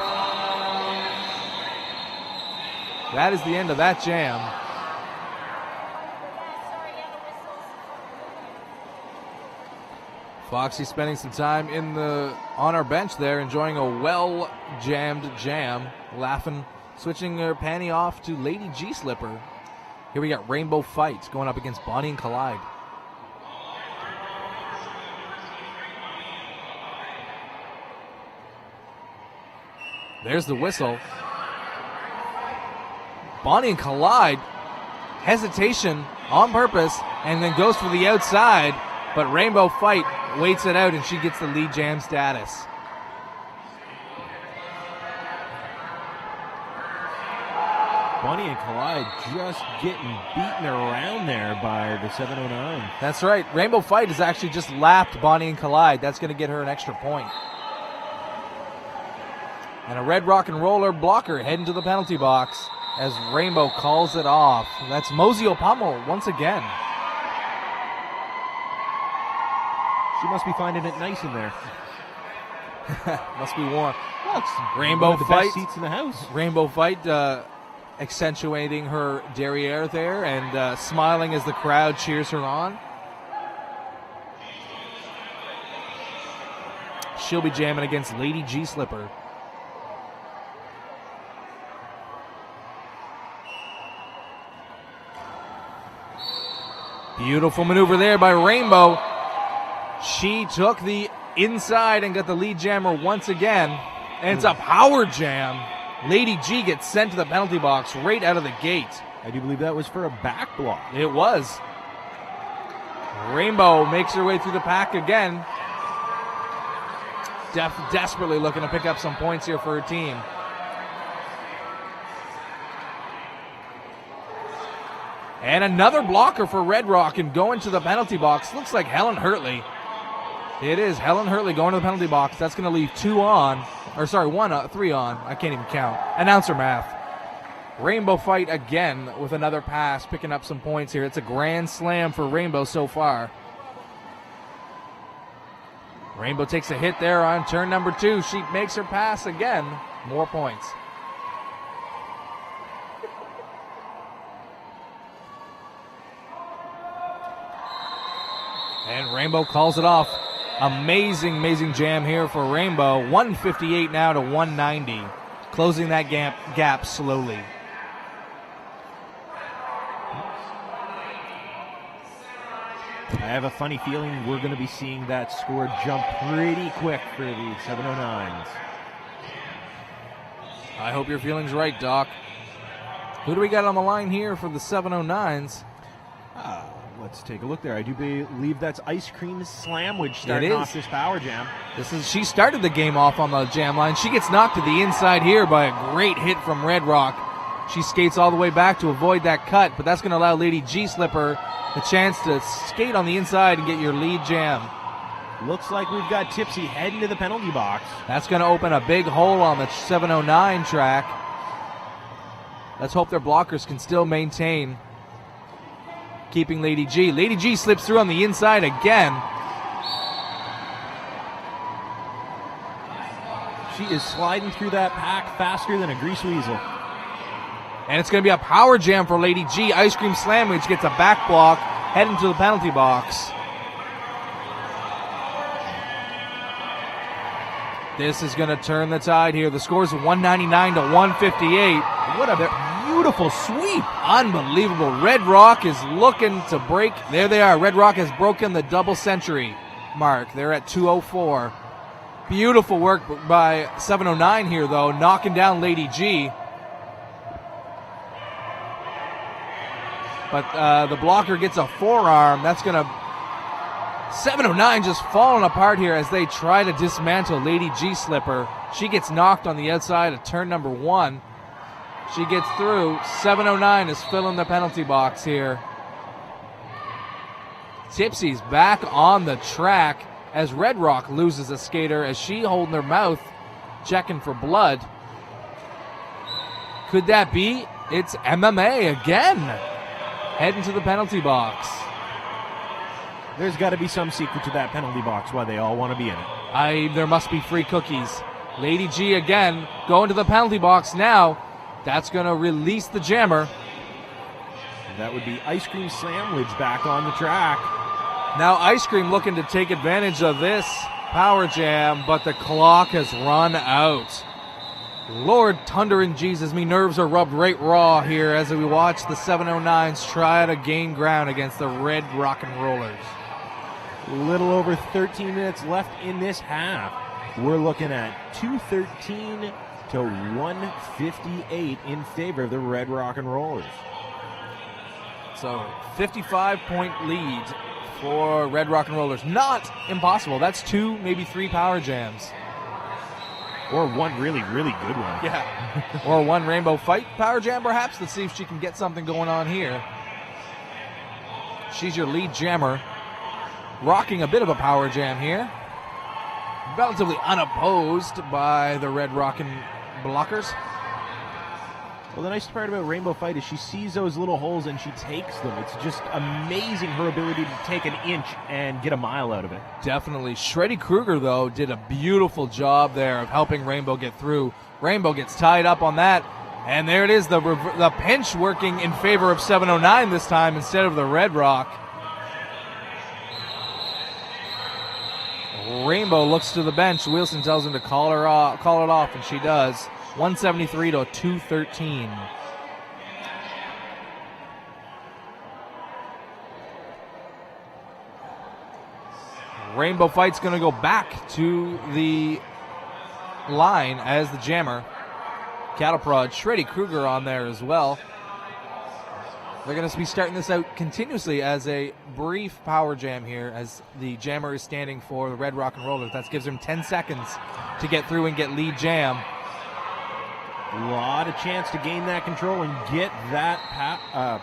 That is the end of that jam. Foxy spending some time on our bench there, enjoying a well-jammed jam, laughing, switching her panty off to Lady G Slipper. Here we got Rainbow Fight going up against Bonnie and Clyde. There's the whistle. Bonnie and Clyde, hesitation on purpose, and then goes for the outside, but Rainbow Fight waits it out, and she gets the lead jam status. Bonnie and Clyde just getting beaten around there by the 709. That's right. Rainbow Fight has actually just lapped Bonnie and Clyde. That's going to get her an extra point. And a Red Rock and Roller blocker heading to the penalty box. as Rainbow calls it off. That's Mosio Pommel once again. She must be finding it nice in there. Must be warm. Well, it's Rainbow one of the fight. best seats in the house. Rainbow fight accentuating her derriere there and smiling as the crowd cheers her on. She'll be jamming against Lady G Slipper. Beautiful maneuver there by Rainbow. She took the inside and got the lead jammer once again. And it's a power jam. Lady G gets sent to the penalty box right out of the gate. I do believe that was for a back block. It was. Rainbow makes her way through the pack again. Desperately looking to pick up some points here for her team. And another blocker for Red Rock and going to the penalty box. Looks like Helen Hurtley. It is Helen Hurtley going to the penalty box. That's going to leave 3 on. I can't even count. Announcer math. Rainbow fight again with another pass, picking up some points here. It's a grand slam for Rainbow so far. Rainbow takes a hit there on turn number 2. She makes her pass again. More points. And Rainbow calls it off. Amazing jam here for Rainbow. 158 now to 190. Closing that gap slowly. I have a funny feeling we're going to be seeing that score jump pretty quick for the 709s. I hope your feeling's right, Doc. Who do we got on the line here for the 709s? Let's take a look there. I do believe that's Ice Cream Slamwich starting off this power jam. She started the game off on the jam line. She gets knocked to the inside here by a great hit from Red Rock. She skates all the way back to avoid that cut, but that's going to allow Lady G Slipper a chance to skate on the inside and get your lead jam. Looks like we've got Tipsy heading to the penalty box. That's going to open a big hole on the 709 track. Let's hope their blockers can still maintain keeping Lady G. Lady G slips through on the inside again. She is sliding through that pack faster than a grease weasel. And it's going to be a power jam for Lady G. Ice Cream Slamwich gets a back block, heading to the penalty box. This is going to turn the tide here. The score is 199 to 158. What a beautiful sweep. Unbelievable. Red Rock is looking to break. There they are. Red Rock has broken the double century mark. They're at 204. Beautiful work by 709 here, though, knocking down Lady G. But the blocker gets a forearm. That's going to... 709 just falling apart here as they try to dismantle Lady G Slipper. She gets knocked on the outside of turn number 1. She gets through. 709 is filling the penalty box here. Tipsy's back on the track as Red Rock loses a skater as she holding her mouth, checking for blood. Could that be? It's MMA again. Heading to the penalty box. There's got to be some secret to that penalty box why they all want to be in it. There must be free cookies. Lady G again going to the penalty box now. That's going to release the jammer. That would be Ice Cream Slamwich back on the track. Now Ice Cream looking to take advantage of this power jam, but the clock has run out. Lord Thunder and Jesus, me nerves are rubbed right raw here as we watch the 709s try to gain ground against the Red Rock and Rollers. A little over 13 minutes left in this half. We're looking at 213 to 158 in favor of the Red Rock and Rollers. So 55-point lead for Red Rock and Rollers. Not impossible. That's 2, maybe 3 power jams. Or one really good one. Yeah. Or one Rainbow Fight power jam, perhaps. Let's see if she can get something going on here. She's your lead jammer. Rocking a bit of a power jam here. Relatively unopposed by the Red Rock and blockers. Well, the nice part about Rainbow Fight is she sees those little holes and she takes them. It's just amazing her ability to take an inch and get a mile out of it. Definitely. Shreddy Krueger, though, did a beautiful job there of helping Rainbow get through. Rainbow gets tied up on that, and there it is, the pinch working in favor of 709 this time instead of the Red Rock. Rainbow looks to the bench. Wilson tells him to call it off, and she does. 173 to 213. Rainbow Fight's going to go back to the line as the jammer. Cattle Prod, Shreddy Krueger on there as well. They're going to be starting this out continuously as a brief power jam here as the jammer is standing for the Red Rock and Rollers. That gives him 10 seconds to get through and get lead jam. A lot of chance to gain that control and get that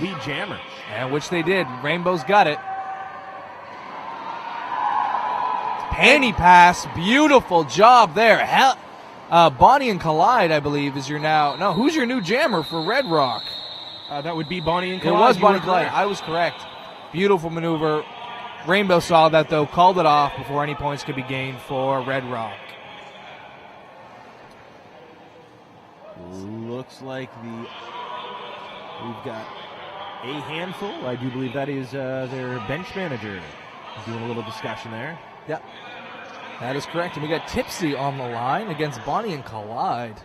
lead jammer. And which they did. Rainbow's got it. Panty pass. Beautiful job there. Bonnie and Collide, I believe, is your now... No, who's your new jammer for Red Rock? That would be Bonnie and Collide. It was Bonnie and Collide. I was correct. Beautiful maneuver. Rainbow saw that, though, called it off before any points could be gained for Red Rock. Looks like we've got a handful. I do believe that is their bench manager doing a little discussion there. Yep, that is correct. And we got Tipsy on the line against Bonnie and Collide.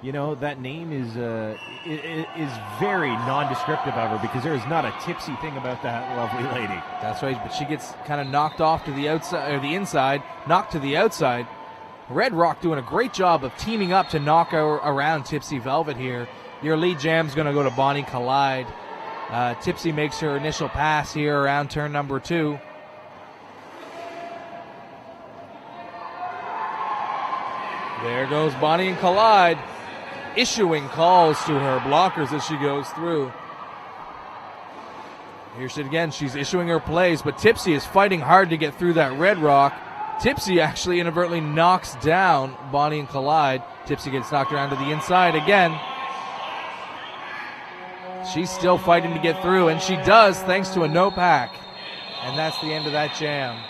You know, that name is very nondescriptive of her because there is not a tipsy thing about that lovely lady. That's right, but she gets kind of knocked off to the outside, or the inside, knocked to the outside. Red Rock doing a great job of teaming up to knock around Tipsy Velvet here. Your lead jam's going to go to Bonnie Collide. Tipsy makes her initial pass here around turn number 2. There goes Bonnie and Collide, issuing calls to her blockers as she goes through. Here she again, she's issuing her plays, but Tipsy is fighting hard to get through that Red Rock. Tipsy actually inadvertently knocks down Bonnie and Collide. Tipsy gets knocked around to the inside again. She's still fighting to get through, and she does thanks to a no pack. And that's the end of that jam.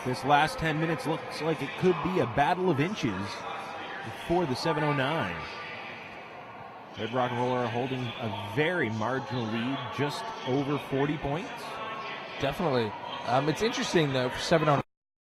This last 10 minutes looks like it could be a battle of inches for the 709. Red Rock and Roller are holding a very marginal lead, just over 40 points. Definitely. It's interesting, though, for 709.